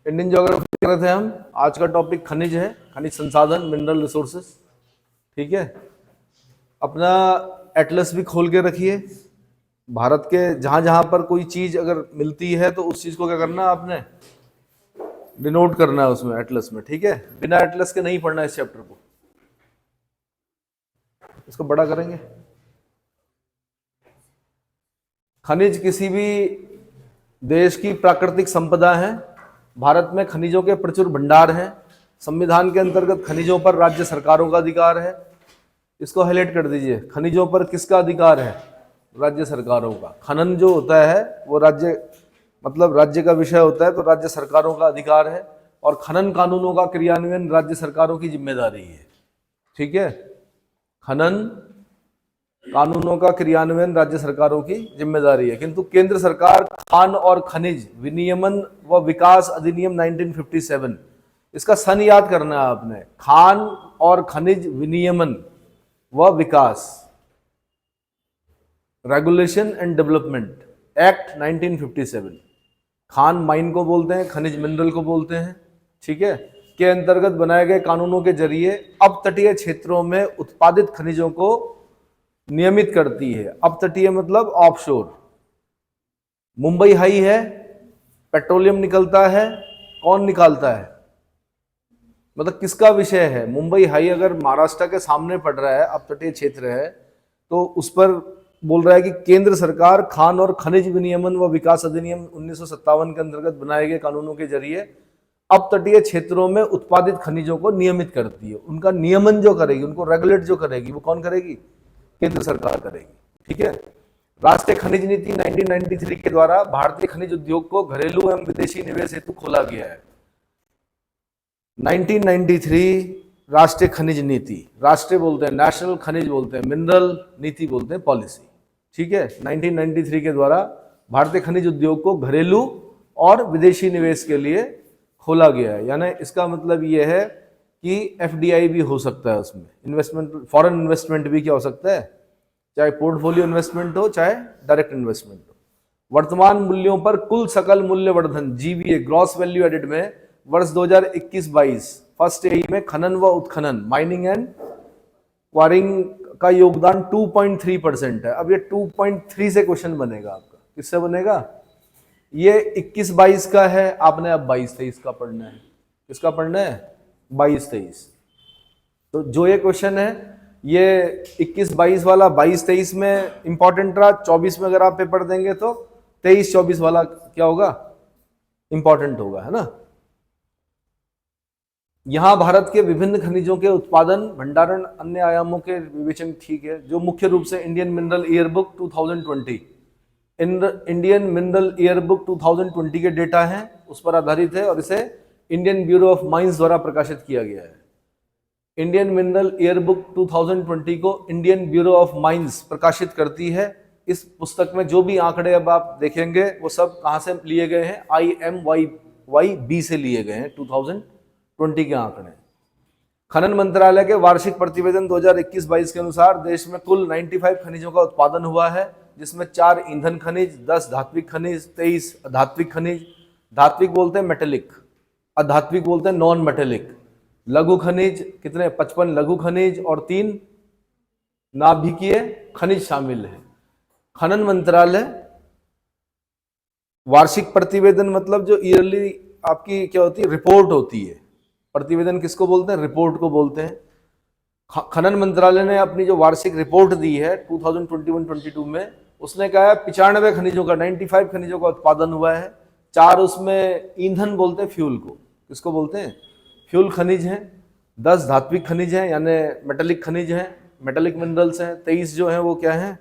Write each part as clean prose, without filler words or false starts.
Indian geography कर रहे थे हम। आज का टॉपिक खनिज है, खनिज संसाधन, मिनरल रिसोर्सेस। ठीक है, अपना एटलस भी खोल के रखिए। भारत के जहां जहां पर कोई चीज अगर मिलती है तो उस चीज को क्या करना है, आपने डिनोट करना है उसमें एटलस में। ठीक है, बिना एटलस के नहीं पढ़ना इस चैप्टर को। इसको बड़ा करेंगे। खनिज किसी भी देश की प्राकृतिक संपदा है। भारत में खनिजों के प्रचुर भंडार हैं। संविधान के अंतर्गत खनिजों पर राज्य सरकारों का अधिकार है। इसको हाईलाइट कर दीजिए, खनिजों पर किसका अधिकार है? राज्य सरकारों का। खनन जो होता है वो राज्य का विषय होता है, तो राज्य सरकारों का अधिकार है। और खनन कानूनों का क्रियान्वयन राज्य सरकारों की जिम्मेदारी है। ठीक है, खनन कानूनों का क्रियान्वयन राज्य सरकारों की जिम्मेदारी है। किंतु केंद्र सरकार खान और खनिज विनियमन व विकास अधिनियम 1957, इसका सन याद करना है आपने। खान और खनिज विनियमन व विकास, रेगुलेशन एंड डेवलपमेंट एक्ट 1957। खान माइन को बोलते हैं, खनिज मिनरल को बोलते हैं। ठीक है, के अंतर्गत बनाए गए कानूनों के जरिए अब तटीय क्षेत्रों में उत्पादित खनिजों को नियमित करती है। अब तटीय मतलब ऑफशोर। मुंबई हाई है, पेट्रोलियम निकलता है, कौन निकालता है? मतलब किसका विषय है? मुंबई हाई अगर महाराष्ट्र के सामने पड़ रहा है, अब तटीय क्षेत्र है, तो उस पर बोल रहा है कि केंद्र सरकार खान और खनिज विनियमन व विकास अधिनियम 1957 के अंतर्गत बनाए गए कानूनों के जरिए अब तटीय क्षेत्रों में उत्पादित खनिजों को नियमित करती है। उनका नियमन जो करेगी, उनको रेगुलेट जो करेगी, वो कौन करेगी? केंद्र सरकार करेगी। ठीक है, राष्ट्रीय खनिज नीति 1993 के द्वारा भारतीय खनिज उद्योग को घरेलू एवं विदेशी निवेश हेतु खोला गया है। 1993 राष्ट्रीय खनिज नीति, राष्ट्रीय बोलते हैं, नेशनल खनिज बोलते हैं, मिनरल नीति बोलते हैं, पॉलिसी। ठीक है, 1993 के द्वारा भारतीय खनिज उद्योग को घरेलू और विदेशी निवेश के लिए खोला गया है। यानी इसका मतलब यह है कि एफडीआई भी हो सकता है, उसमें इन्वेस्टमेंट, फॉरेन इन्वेस्टमेंट भी क्या हो सकता है, चाहे पोर्टफोलियो इन्वेस्टमेंट हो चाहे डायरेक्ट इन्वेस्टमेंट हो। वर्तमान मूल्यों पर कुल सकल मूल्य वर्धन जीवीए, ग्रॉस वैल्यू एडेड में वर्ष 2021-22 फर्स्ट एई में खनन व उत्खनन, माइनिंग एंड क्वारिंग का योगदान 2.3% है। अब ये 2.3 से क्वेश्चन बनेगा आपका। किससे बनेगा? ये 21-22 का है, आपने अब 22-23 का पढ़ना है। किसका पढ़ना है? 22-23। तो जो ये क्वेश्चन है ये 21-22 वाला 22-23 में इंपॉर्टेंट रहा। 24 में अगर आप पेपर देंगे तो 23-24 वाला क्या होगा? इंपॉर्टेंट होगा, है ना। यहां भारत के विभिन्न खनिजों के उत्पादन, भंडारण, अन्य आयामों के विवेचन ठीक है, जो मुख्य रूप से Indian mineral yearbook 2020, Indian mineral yearbook 2020 के डेटा हैं, उस पर आधारित है और इसे इंडियन ब्यूरो ऑफ माइंस द्वारा प्रकाशित किया गया है। इंडियन मिनरल ईयरबुक 2020 को इंडियन ब्यूरो ऑफ माइंस प्रकाशित करती है। इस पुस्तक में जो भी आंकड़े अब आप देखेंगे वो सब कहां से लिए गए हैं? IMYB से लिए गए हैं, 2020 के आंकड़े। खनन मंत्रालय के वार्षिक प्रतिवेदन 2021-22 के अनुसार देश में कुल 95 खनिजों का उत्पादन हुआ है, जिसमें 4 ईंधन खनिज, 10 धात्विक खनिज, 23 अधात्विक खनिज। धात्विक बोलते हैं मेटेलिक, अधात्विक बोलते हैं नॉन मेटेलिक। लघु खनिज कितने? 55 लघु खनिज और 3 नाभिकीय खनिज शामिल है। खनन मंत्रालय वार्षिक प्रतिवेदन मतलब जो ईयरली आपकी क्या होती है, रिपोर्ट होती है। प्रतिवेदन किसको बोलते हैं? रिपोर्ट को बोलते हैं। खनन मंत्रालय ने अपनी जो वार्षिक रिपोर्ट दी है 2021-22 में, उसने कहा है 95 खनिजों का, 95 खनिजों का उत्पादन हुआ है। 4 उसमें ईंधन बोलते हैं, फ्यूल को। किसको बोलते हैं? फ्यूल खनिज हैं। 10 धात्विक खनिज हैं, यानी मेटेलिक खनिज हैं, मेटेलिक मिनरल्स हैं। 23 जो हैं वो क्या हैं?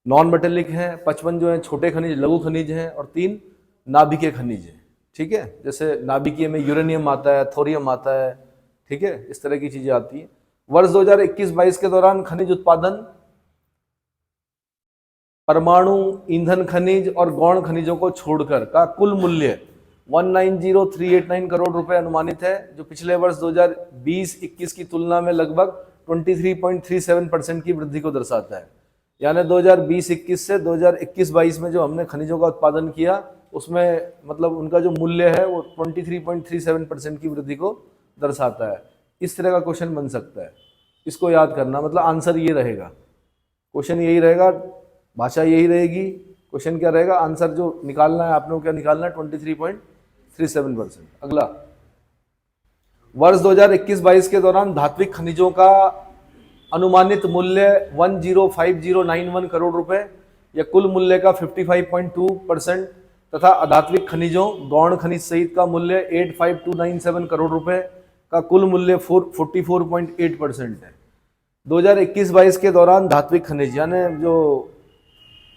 नॉन मेटेलिक हैं। 55 जो हैं छोटे खनिज, लघु खनिज हैं। और 3 नाभिकीय खनिज हैं। ठीक है, जैसे नाभिकीय में यूरेनियम आता है, थोरियम आता है। ठीक है, इस तरह की चीजें आती हैं। वर्ष 2021-22 के दौरान खनिज उत्पादन परमाणु, ईंधन खनिज और गौण खनिजों को छोड़कर का कुल मूल्य 190,389 करोड़ रुपए अनुमानित है, जो पिछले वर्ष 2020-21 की तुलना में लगभग 23.37% की वृद्धि को दर्शाता है। यानी 2020-21 से 2021-22 में जो हमने खनिजों का उत्पादन किया उसमें मतलब उनका जो मूल्य है वो 23.37% की वृद्धि को दर्शाता है। इस तरह का क्वेश्चन बन सकता है, इसको याद करना, मतलब आंसर ये रहेगा, क्वेश्चन यही रहेगा, भाषा यही रहेगी, क्वेश्चन क्या रहेगा, आंसर जो निकालना है आपने, क्या निकालना है, 23.37%। अगला, वर्ष 2021-22 के दौरान धात्विक खनिजों का अनुमानित मूल्य 105091 करोड़ रुपए या कुल मूल्य का 55.2% तथा अधात्विक खनिजों गौण खनिज सहित का मूल्य 85297 करोड़ रुपए का कुल मूल्य 44.8% है। 2021-22 के दौरान धात्विक खनिज यानी जो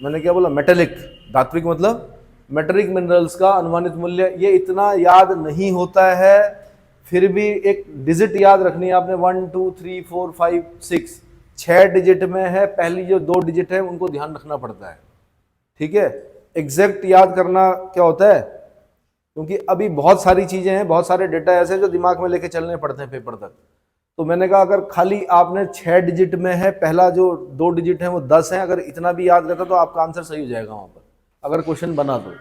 मैंने क्या बोला, मेटेलिक, धात्विक मतलब मेटेलिक मिनरल्स का अनुमानित मूल्य, ये इतना याद नहीं होता है, फिर भी एक डिजिट याद रखनी है आपने, 1 2 3 4 5 6, 6 डिजिट में है, पहली जो 2 डिजिट है उनको ध्यान रखना पड़ता है, ठीक है। एग्जैक्ट याद करना क्या होता है, क्योंकि अभी बहुत सारी चीजें हैं, बहुत सारे डेटा ऐसे जो दिमाग में लेके चलने पड़ते हैं पेपर तक। तो मैंने कहा अगर खाली आपने 6 डिजिट में है, पहला जो 2 डिजिट है वो 10 है, अगर इतना भी याद रहता तो आपका आंसर सही हो जाएगा वहां पर, अगर क्वेश्चन बना तो।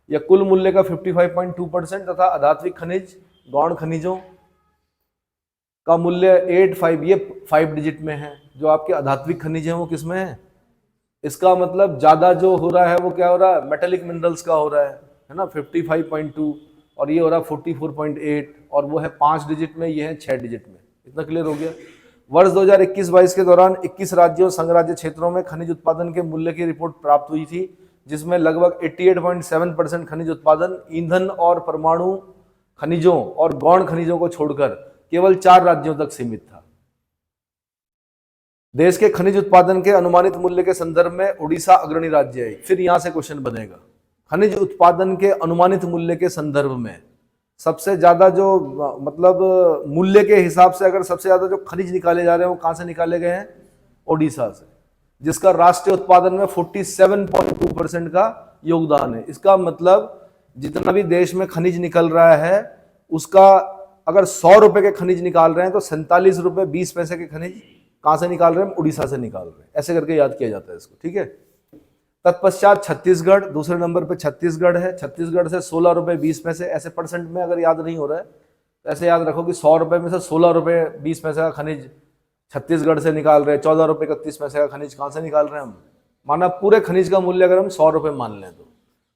या कुल मूल्य का 55.2% तथा अधात्विक खनिज गौण खनिजों का मूल्य 85, ये 5 डिजिट में है। जो आपके अधात्विक खनिज हैं वो किस में है, इसका मतलब ज्यादा जो हो रहा है वो क्या हो रहा है, मेटेलिक मिनरल्स का हो रहा है ना, 55.2, और ये हो रहा है 44.8, और वो है 5 डिजिट में, ये है 6 डिजिट में। इतना क्लियर हो गया। वर्ष 2021-22 के दौरान 21 राज्यों संघ राज्य क्षेत्रों में खनिज उत्पादन के मूल्य की रिपोर्ट प्राप्त हुई थी, जिसमें लगभग 88.7% खनिज उत्पादन ईंधन और परमाणु खनिजों और गौण खनिजों को छोड़कर केवल 4 राज्यों तक सीमित था। देश के खनिज उत्पादन के अनुमानित मूल्य के संदर्भ में उड़ीसा अग्रणी राज्य है। फिर यहां से क्वेश्चन बनेगा, खनिज उत्पादन के अनुमानित मूल्य के संदर्भ में सबसे ज्यादा जो मतलब मूल्य के हिसाब से अगर सबसे ज्यादा जो खनिज निकाले जा रहे हैं वो कहां से निकाले गए हैं, ओडिशा से, जिसका राष्ट्रीय उत्पादन में 47.2% का योगदान है। इसका मतलब जितना भी देश में खनिज निकल रहा है उसका अगर 100 रुपए के खनिज निकाल रहे हैं तो 47 रुपए 20 पैसे के खनिज कहां से निकाल रहे हैं, उड़ीसा से निकाल रहे हैं। ऐसे करके याद किया जाता है इसको, ठीक है। तत्पश्चात छत्तीसगढ़, दूसरे नंबर पे छत्तीसगढ़ है, छत्तीसगढ़ से 16 रुपए 20 पैसे। ऐसे परसेंट में अगर याद नहीं हो रहा है तो ऐसे याद रखो कि 100 रुपए में से 16 रुपए 20 पैसे का खनिज छत्तीसगढ़ से निकाल रहे हैं, 14 रुपए 31 पैसे का खनिज कहां से निकाल रहे हैं हम, माना पूरे खनिज का मूल्य अगर हम 100 रुपए मान लें तो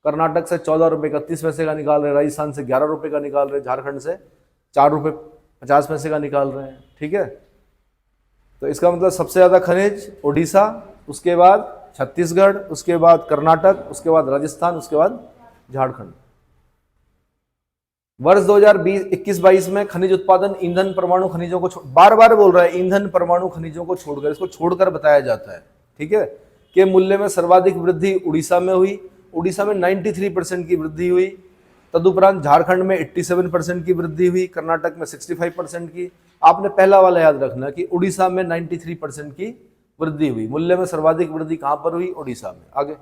कर्नाटक से 14 रुपए 31 पैसे का निकाल रहे हैं, राजस्थान से 11 रुपए का निकाल रहे हैं, झारखंड से 4 रुपए 50 पैसे का निकाल रहे हैं, ठीक है। तो इसका मतलब सबसे ज्यादा खनिज ओडिशा, उसके बाद छत्तीसगढ़, उसके बाद कर्नाटक, उसके बाद राजस्थान, उसके बाद झारखंड। वर्ष 2021-22 में खनिज उत्पादन ईंधन परमाणु खनिजों को बार बार बोल रहा है, ईंधन परमाणु खनिजों को छोड़कर, इसको छोड़कर बताया जाता है, ठीक है, के मूल्य में सर्वाधिक वृद्धि उड़ीसा में हुई। उड़ीसा में 93% की वृद्धि हुई। तदुपरांत झारखंड में 87% की वृद्धि हुई, कर्नाटक में 65% की। आपने पहला वाला याद रखना कि उड़ीसा में 93% की वृद्धि हुई। मूल्य में सर्वाधिक वृद्धि कहां पर हुई, उड़ीसा में। आगे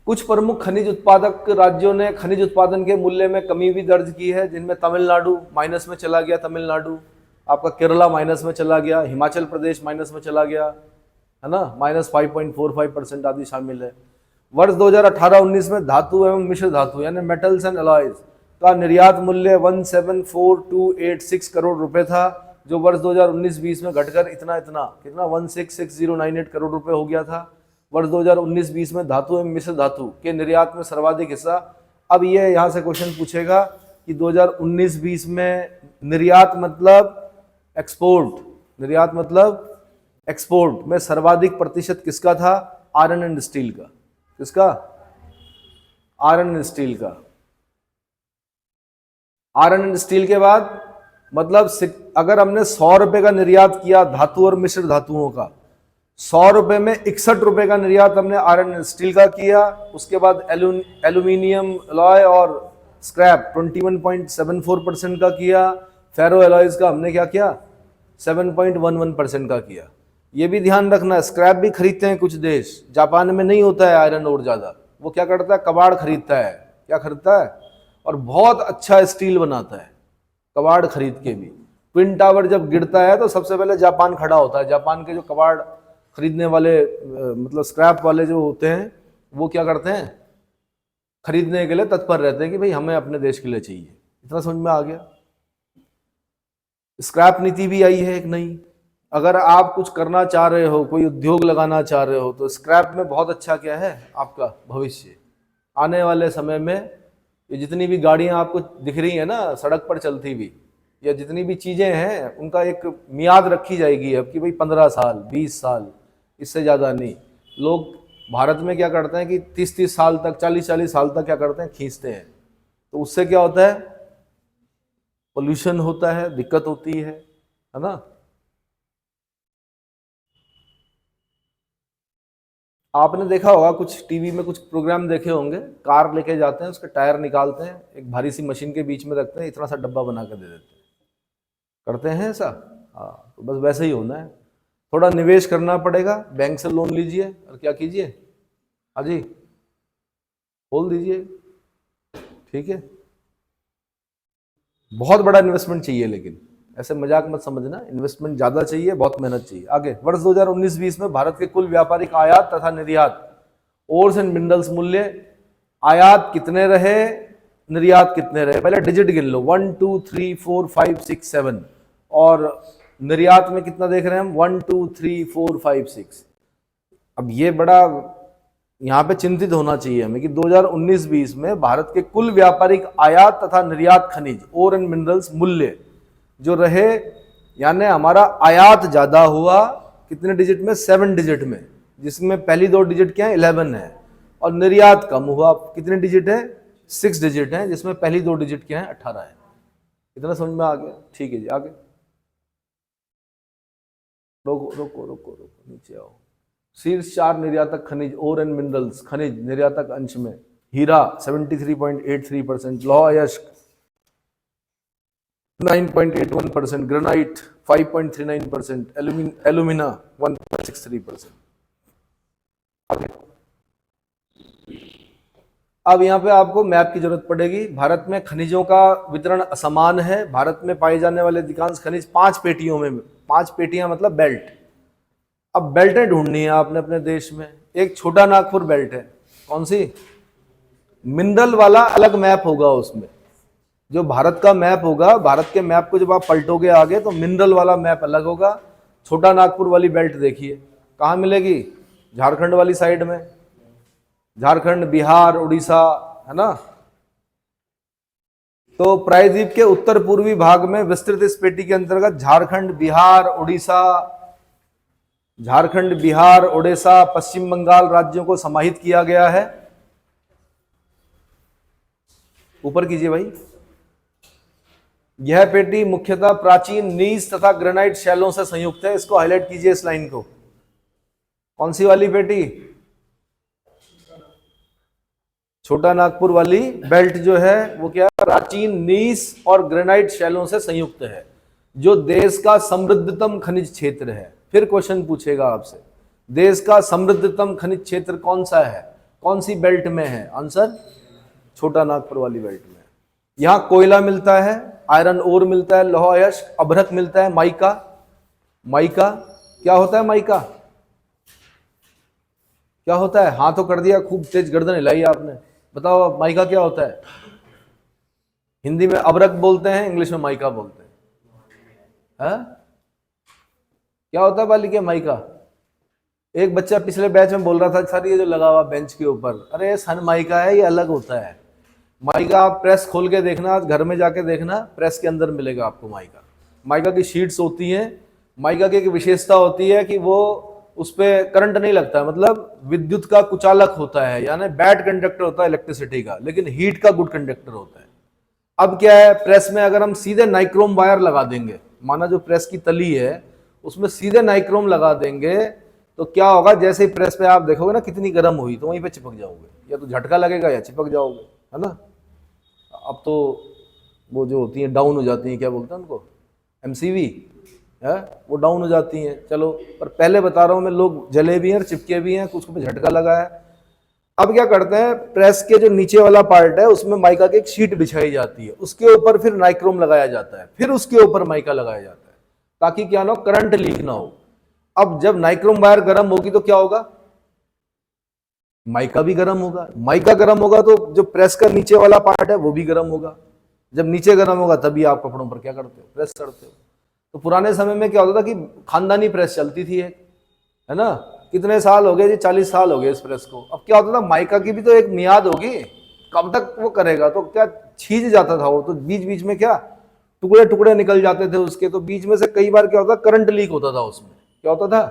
कुछ प्रमुख खनिज उत्पादक राज्यों ने खनिज उत्पादन के मूल्य में कमी भी दर्ज की है, जिनमें तमिलनाडु माइनस में चला गया, तमिलनाडु आपका, केरला माइनस में चला गया, हिमाचल प्रदेश माइनस में चला गया, है ना, -5.45% आदि शामिल है। वर्ष 2018-19 में धातु एवं मिश्र धातु यानी मेटल्स एंड अलॉयज का निर्यात मूल्य 174,286 करोड़ रुपए था, जो वर्ष 2019-20 में घटकर कितना 166098 करोड़ रुपए हो गया था। वर्ष 2019-20 में धातु एवं मिश्र धातु के निर्यात में सर्वाधिक हिस्सा, अब ये यहाँ से क्वेश्चन पूछेगा कि 2019-20 में निर्यात मतलब एक्सपोर्ट, निर्यात मतलब एक्सपोर्ट में सर्वाधिक प्रतिशत किसका था, आयरन एंड स्टील का। किसका, आयरन एंड स्टील का। आयरन एंड स्टील के बाद मतलब अगर हमने 100 रुपए का निर्यात किया धातु और मिश्र धातुओं का, 100 रुपए में 61 रुपए का निर्यात हमने आयरन एंड स्टील का किया। उसके बाद एल्यूमिनियम अलॉय और स्क्रैप 21.74% का किया। फेरो एलॉयज का हमने क्या किया, 7.11% का किया। ये भी ध्यान रखना, स्क्रैप भी खरीदते हैं कुछ देश, जापान में नहीं होता है आयरन और ज्यादा, वो क्या करता है, कबाड़ खरीदता है। क्या खरीदता है, और बहुत अच्छा स्टील बनाता है कबाड़ खरीद के भी। ट्विन टावर जब गिरता है तो सबसे पहले जापान खड़ा होता है, जापान के जो कबाड़ खरीदने वाले मतलब स्क्रैप वाले जो होते हैं वो क्या करते हैं, खरीदने के लिए तत्पर रहते हैं कि भाई हमें अपने देश के लिए चाहिए। इतना समझ में आ गया। स्क्रैप नीति भी आई है एक नई। अगर आप कुछ करना चाह रहे हो, कोई उद्योग लगाना चाह रहे हो, तो स्क्रैप में बहुत अच्छा क्या है आपका भविष्य। आने वाले समय में ये जितनी भी गाड़ियां आपको दिख रही है ना सड़क पर चलती हुई, या जितनी भी चीजें हैं, उनका एक मियाद रखी जाएगी अब कि भाई 15 साल 20 साल, इससे ज्यादा नहीं। लोग भारत में क्या करते हैं कि 30-30 साल तक, 40-40 साल तक क्या करते हैं, खींचते हैं। तो उससे क्या होता है, पोल्यूशन होता है, दिक्कत होती है ना। आपने देखा होगा कुछ टीवी में कुछ प्रोग्राम देखे होंगे, कार लेके जाते हैं, उसके टायर निकालते हैं, एक भारी सी मशीन के बीच में रखते हैं, इतना सा डब्बा बना कर दे देते हैं। करते हैं ऐसा? हाँ, तो बस वैसे ही होना है। थोड़ा निवेश करना पड़ेगा, बैंक से लोन लीजिए और क्या कीजिए, हाँ जी, खोल दीजिए, ठीक है। बहुत बड़ा इन्वेस्टमेंट चाहिए, लेकिन ऐसे मजाक मत समझना, इन्वेस्टमेंट ज्यादा चाहिए, बहुत मेहनत चाहिए। आगे, वर्ष 2019-20 में भारत के कुल व्यापारिक आयात तथा निर्यात ओर्स एंड मिनरल्स मूल्य, आयात कितने रहे, निर्यात कितने रहे, पहले डिजिट गिन लो, 1 2 3 4 5 6 7, और निर्यात में कितना देख रहे हैं हम, 1 2 3 4 5 6। अब ये बड़ा यहाँ पे चिंतित होना चाहिए हमें कि 2019-20 में भारत के कुल व्यापारिक आयात तथा निर्यात खनिज ओर एंड मिनरल्स मूल्य जो रहे, यानी हमारा आयात ज्यादा हुआ कितने डिजिट में, 7 डिजिट में, जिसमें पहली 2 डिजिट क्या है, 11 है, और निर्यात कम हुआ कितने डिजिट है, 6 डिजिट है, जिसमें पहली 2 डिजिट क्या है, 18 है। इतना समझ में आ गया? ठीक है जी, आगे रोको रोको रोको रोको, नीचे आओ। शीर्ष 4 निर्यातक खनिज ओर एंड मिनरल्स खनिज निर्यातक अंश में, हीरा 73.83%, लौह अयस्क 9.81%, ग्रेनाइट 5.39%, एल्यूमिना 1.63%। अब यहाँ पे आपको मैप की जरूरत पड़ेगी। भारत में खनिजों का वितरण असमान है। भारत में पाए जाने वाले अधिकांश खनिज 5 पेटियों में, 5 पेटियां मतलब बेल्ट। अब बेल्टें ढूंढनी है आपने अपने देश में। एक छोटा नागपुर बेल्ट है, कौन सी, मिनरल वाला अलग मैप होगा उसमें। जो भारत का मैप होगा, भारत के मैप को जब आप पलटोगे आगे तो मिनरल वाला मैप अलग होगा। छोटा नागपुर वाली बेल्ट देखिए कहाँ मिलेगी, झारखंड वाली साइड में, झारखंड, बिहार, उड़ीसा, है ना। तो प्रायद्वीप के उत्तर पूर्वी भाग में विस्तृत इस पेटी के अंतर्गत झारखंड, बिहार, उड़ीसा, झारखंड, बिहार, उड़ीसा, पश्चिम बंगाल राज्यों को समाहित किया गया है। ऊपर कीजिए भाई। यह पेटी मुख्यतः प्राचीन नीस तथा ग्रेनाइट शैलों से संयुक्त है। इसको हाईलाइट कीजिए इस लाइन को। कौन सी वाली पेटी, छोटा नागपुर वाली बेल्ट जो है वो क्या, प्राचीन नीस और ग्रेनाइट शैलों से संयुक्त है, जो देश का समृद्धतम खनिज क्षेत्र है। फिर क्वेश्चन पूछेगा आपसे, देश का समृद्धतम खनिज क्षेत्र कौन सा है, कौन सी बेल्ट में है, आंसर छोटा नागपुर वाली बेल्ट में। यहां कोयला मिलता है, आयरन ओर मिलता है, लौह अयस्क, अभ्रक मिलता है, माइका। माइका क्या होता है, माइका क्या होता है, हाँ तो कर दिया, खूब तेज गर्दन हिलाई आपने। बताओ माइका क्या होता है। हिंदी में अभ्रक बोलते हैं, इंग्लिश में माइका बोलते हैं। है? क्या होता है बालिका माइका। एक बच्चा पिछले बैच में बोल रहा था सर ये जो लगा हुआ बेंच के ऊपर, अरे सन माइका है, ये अलग होता है। माइका आप प्रेस खोल के देखना, घर में जाके देखना, प्रेस के अंदर मिलेगा आपको माइका। माइका की शीट्स होती हैं। माइका की एक विशेषता होती है कि वो उस पर करंट नहीं लगता, मतलब विद्युत का कुचालक होता है, यानी बैड कंडक्टर होता है इलेक्ट्रिसिटी का, लेकिन हीट का गुड कंडक्टर होता है। अब क्या है, प्रेस में अगर हम सीधे नाइक्रोम वायर लगा देंगे, माना जो प्रेस की तली है उसमें सीधे नाइक्रोम लगा देंगे, तो क्या होगा, जैसे ही प्रेस पे आप देखोगे ना कितनी गर्म हुई, तो वहीं पे चिपक जाओगे, या तो झटका लगेगा या चिपक जाओगे, है ना। अब तो वो जो होती है डाउन हो जाती हैं, क्या बोलते हैं उनको, MCV है, वो डाउन हो जाती हैं। चलो, पर पहले बता रहा हूं मैं, लोग जले भी हैं और चिपके भी हैं, कुछ पे झटका लगा है। अब क्या करते हैं, प्रेस के जो नीचे वाला पार्ट है उसमें माइका की एक शीट बिछाई जाती है, उसके ऊपर फिर नाइक्रोम लगाया जाता है, फिर उसके ऊपर माइका लगाया जाता है, ताकि क्या ना हो, करंट लीक ना हो। अब जब नाइक्रोम वायर गर्म होगी तो क्या होगा, माइका भी गर्म होगा। माइका गर्म होगा तो जो प्रेस का नीचे वाला पार्ट है वो भी गर्म होगा। जब नीचे गर्म होगा तभी आप कपड़ों पर क्या करते हो, प्रेस करते हो। तो पुराने समय में क्या होता था कि खानदानी प्रेस चलती थी एक, है ना, कितने साल हो गए जी, 40 साल हो गए इस प्रेस को। अब क्या होता था, माइका की भी तो एक मियाद होगी, कब तक वो करेगा, तो क्या छीज जाता था वो, तो बीच बीच में क्या टुकड़े टुकड़े निकल जाते थे उसके, तो बीच में से कई बार क्या होता, करंट लीक होता था उसमें, क्या होता था,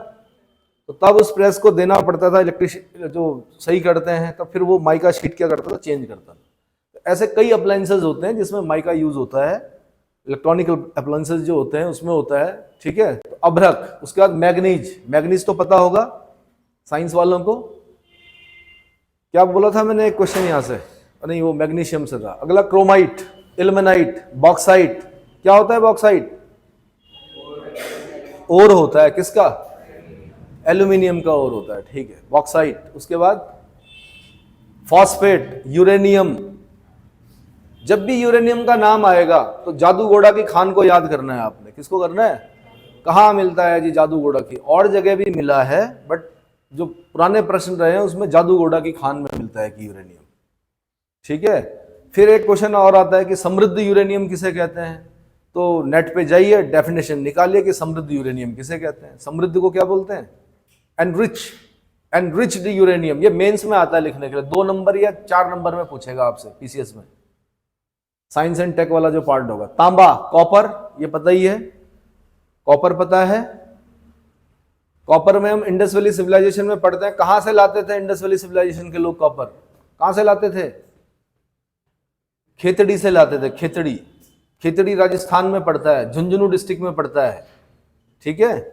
तो तब उस प्रेस को देना पड़ता था इलेक्ट्रिशियन जो सही करते हैं, तब फिर वो माइका शीट क्या करता था, चेंज करता था। तो ऐसे कई अप्लायंसेज होते हैं जिसमें माइका यूज होता है, इलेक्ट्रॉनिक अप्लायंसेज जो होते हैं उसमें होता है, ठीक है। तो अभ्रक, उसके बाद मैग्नीज, मैग्नीज तो पता होगा साइंस वालों को, क्या बोला था मैंने एक क्वेश्चन यहां से, नहीं वो मैग्नीशियम से था। अगला क्रोमाइट, इल्मेनाइट, बॉक्साइट, क्या होता है बॉक्साइट, ओर होता है, किसका, एल्यूमिनियम का ओर होता है, ठीक है, बॉक्साइट। उसके बाद फॉस्फेट, यूरेनियम। जब भी यूरेनियम का नाम आएगा तो जादूगोड़ा की खान को याद करना है आपने, किसको करना है, कहाँ मिलता है जी जादूगोड़ा की, और जगह भी मिला है बट जो पुराने प्रश्न रहे हैं उसमें जादूगोड़ा की खान में मिलता है कि यूरेनियम, ठीक है। फिर एक क्वेश्चन और आता है कि समृद्ध यूरेनियम किसे कहते हैं, तो नेट पे जाइए, डेफिनेशन निकालिए कि समृद्ध यूरेनियम किसे कहते हैं। समृद्ध को क्या बोलते हैं, एनरिच्ड यूरेनियम। ये मेंस में आता है लिखने के लिए, 2 नंबर या 4 नंबर में पूछेगा आपसे पीसीएस में, साइंस एंड टेक वाला जो पार्ट होगा। तांबा, कॉपर, ये पता ही है, कॉपर पता है। कॉपर में हम इंडस वैली सिविलाइजेशन में पढ़ते हैं, कहां से लाते थे इंडस वैली सिविलाइजेशन के लोग कॉपर, कहां से लाते थे, खेतड़ी से लाते थे, खेतड़ी, खेतड़ी राजस्थान में पड़ता है, झुंझुनू डिस्ट्रिक्ट में पड़ता है, ठीक है।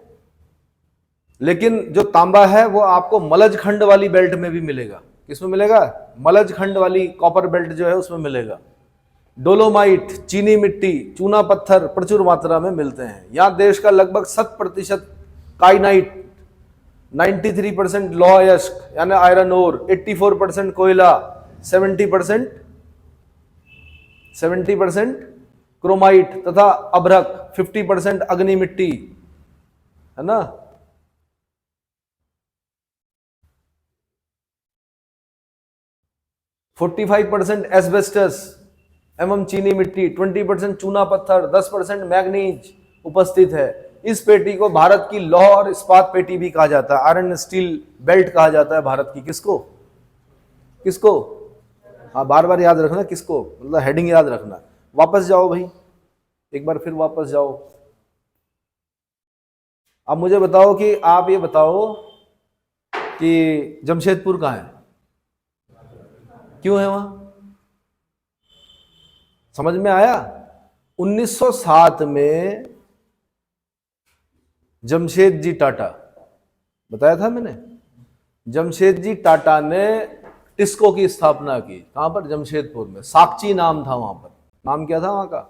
लेकिन जो तांबा है वो आपको मलज खंड वाली बेल्ट में भी मिलेगा, किसमें मिलेगा, मलज खंड वाली कॉपर बेल्ट जो है उसमें मिलेगा। डोलोमाइट, चीनी मिट्टी, चूना पत्थर प्रचुर मात्रा में मिलते हैं। यहां देश का लगभग 70% काइनाइट, 93% लौह अयस्क यानी आयरन ओर, 84% कोयला, 70% क्रोमाइट तथा अभ्रक, 50% अग्नि मिट्टी, है ना। %45 एस्बेस्टस एवं चीनी मिट्टी, 20% चूना पत्थर, 10% मैग्नीज उपस्थित है। इस पेटी को भारत की लौह और इस्पात पेटी भी कहा जाता है, आयरन स्टील बेल्ट कहा जाता है भारत की। किसको, किसको, हाँ बार बार याद रखना किसको, मतलब हेडिंग याद रखना। वापस जाओ भाई, एक बार फिर वापस जाओ। अब मुझे बताओ कि आप ये बताओ कि जमशेदपुर कहाँ है, क्यों है वहां, समझ में आया। 1907 में जमशेद जी टाटा, बताया था मैंने, जमशेद जी टाटा ने टिस्को की स्थापना की, कहां पर, जमशेदपुर में। साकची नाम था वहां पर, नाम क्या था वहां का।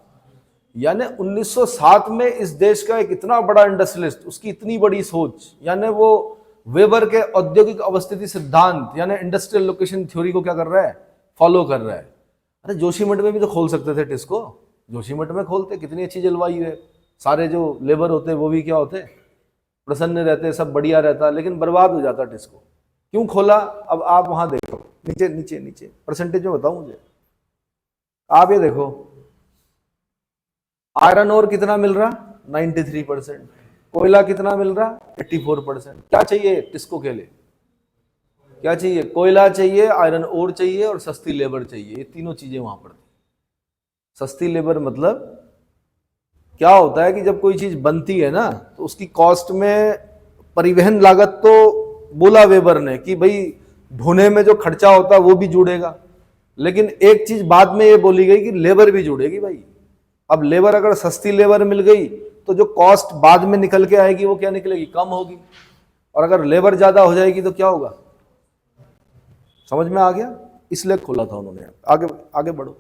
यानी 1907 में इस देश का एक इतना बड़ा इंडस्ट्रियलिस्ट, उसकी इतनी बड़ी सोच, यानी वो वेबर के औद्योगिक अवस्थिति सिद्धांत यानी इंडस्ट्रियल लोकेशन थ्योरी को क्या कर रहा है, फॉलो कर रहा है। अरे जोशीमठ में भी तो खोल सकते थे टिस्को, जोशीमठ में खोलते, कितनी अच्छी जलवायु है, सारे जो लेबर होते वो भी क्या होते, प्रसन्न रहते, सब बढ़िया रहता, लेकिन बर्बाद हो जाता टिस्को। क्यों खोला, अब आप वहां देखो, नीचे नीचे नीचे परसेंटेज में बताओ मुझे, आप ये देखो, आयरन ओर कितना मिल रहा, 93%, कोयला कितना मिल रहा, 84%। क्या चाहिए टिस्को के लिए, क्या चाहिए, कोयला चाहिए, आयरन ओर चाहिए और सस्ती लेबर चाहिए, ये तीनों चीजें वहां पड़ती। सस्ती लेबर मतलब क्या होता है कि जब कोई चीज बनती है ना तो उसकी कॉस्ट में परिवहन लागत तो बोला वेबर ने कि भाई ढोने में जो खर्चा होता है वो भी जुड़ेगा, लेकिन एक चीज बाद में ये बोली गई कि लेबर भी जुड़ेगी भाई। अब लेबर अगर सस्ती लेबर मिल गई तो जो कॉस्ट बाद में निकल के आएगी वो क्या निकलेगी, कम होगी, और अगर लेबर ज्यादा हो जाएगी तो क्या होगा, समझ में आ गया। इसलिए खोला था उन्होंने। आगे आगे बढ़ो।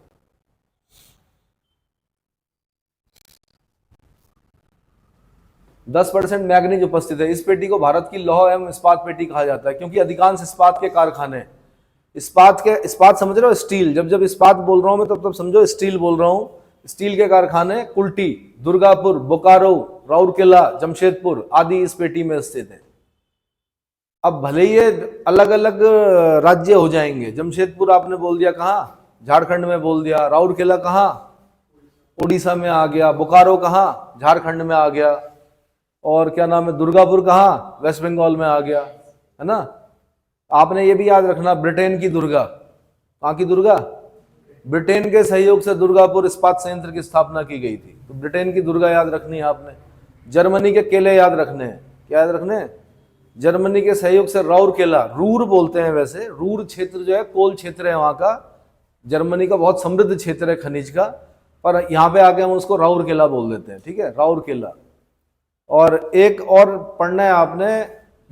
%10 मैग्नीज उपस्थित है। इस पेटी को भारत की लौह एवं इस्पात पेटी कहा जाता है क्योंकि अधिकांश इस्पात के कारखाने, इस्पात समझ रहे हो, स्टील, जब जब इस्पात बोल रहा हूं मैं तब समझो स्टील बोल रहा हूं। स्टील के कारखाने कुल्टी, दुर्गापुर, बोकारो, राउरकेला, जमशेदपुर आदि इस पेटी में स्थित है। अब भले ही ये अलग अलग राज्य हो जाएंगे, जमशेदपुर आपने बोल दिया कहाँ, झारखंड में बोल दिया, राउरकेला कहाँ, उड़ीसा में आ गया, बोकारो कहाँ, झारखंड में आ गया, और क्या नाम है, दुर्गापुर कहाँ, वेस्ट बंगाल में आ गया, है ना। आपने ये भी याद रखना, ब्रिटेन की दुर्गा, कहाँ की दुर्गा, ब्रिटेन के सहयोग से दुर्गापुर इस्पात संयंत्र की स्थापना की गई थी, तो ब्रिटेन की दुर्गा याद रखनी है आपने। जर्मनी के केले याद रखने हैं, क्या याद रखने हैं, जर्मनी के सहयोग से राउरकेला, रूर बोलते हैं वैसे, रूर क्षेत्र जो है कोल क्षेत्र है वहां का, जर्मनी का बहुत समृद्ध क्षेत्र है खनिज का, पर यहाँ पे आके हम उसको राउरकेला बोल देते हैं, ठीक है, राउरकेला। और एक और पढ़ना है आपने,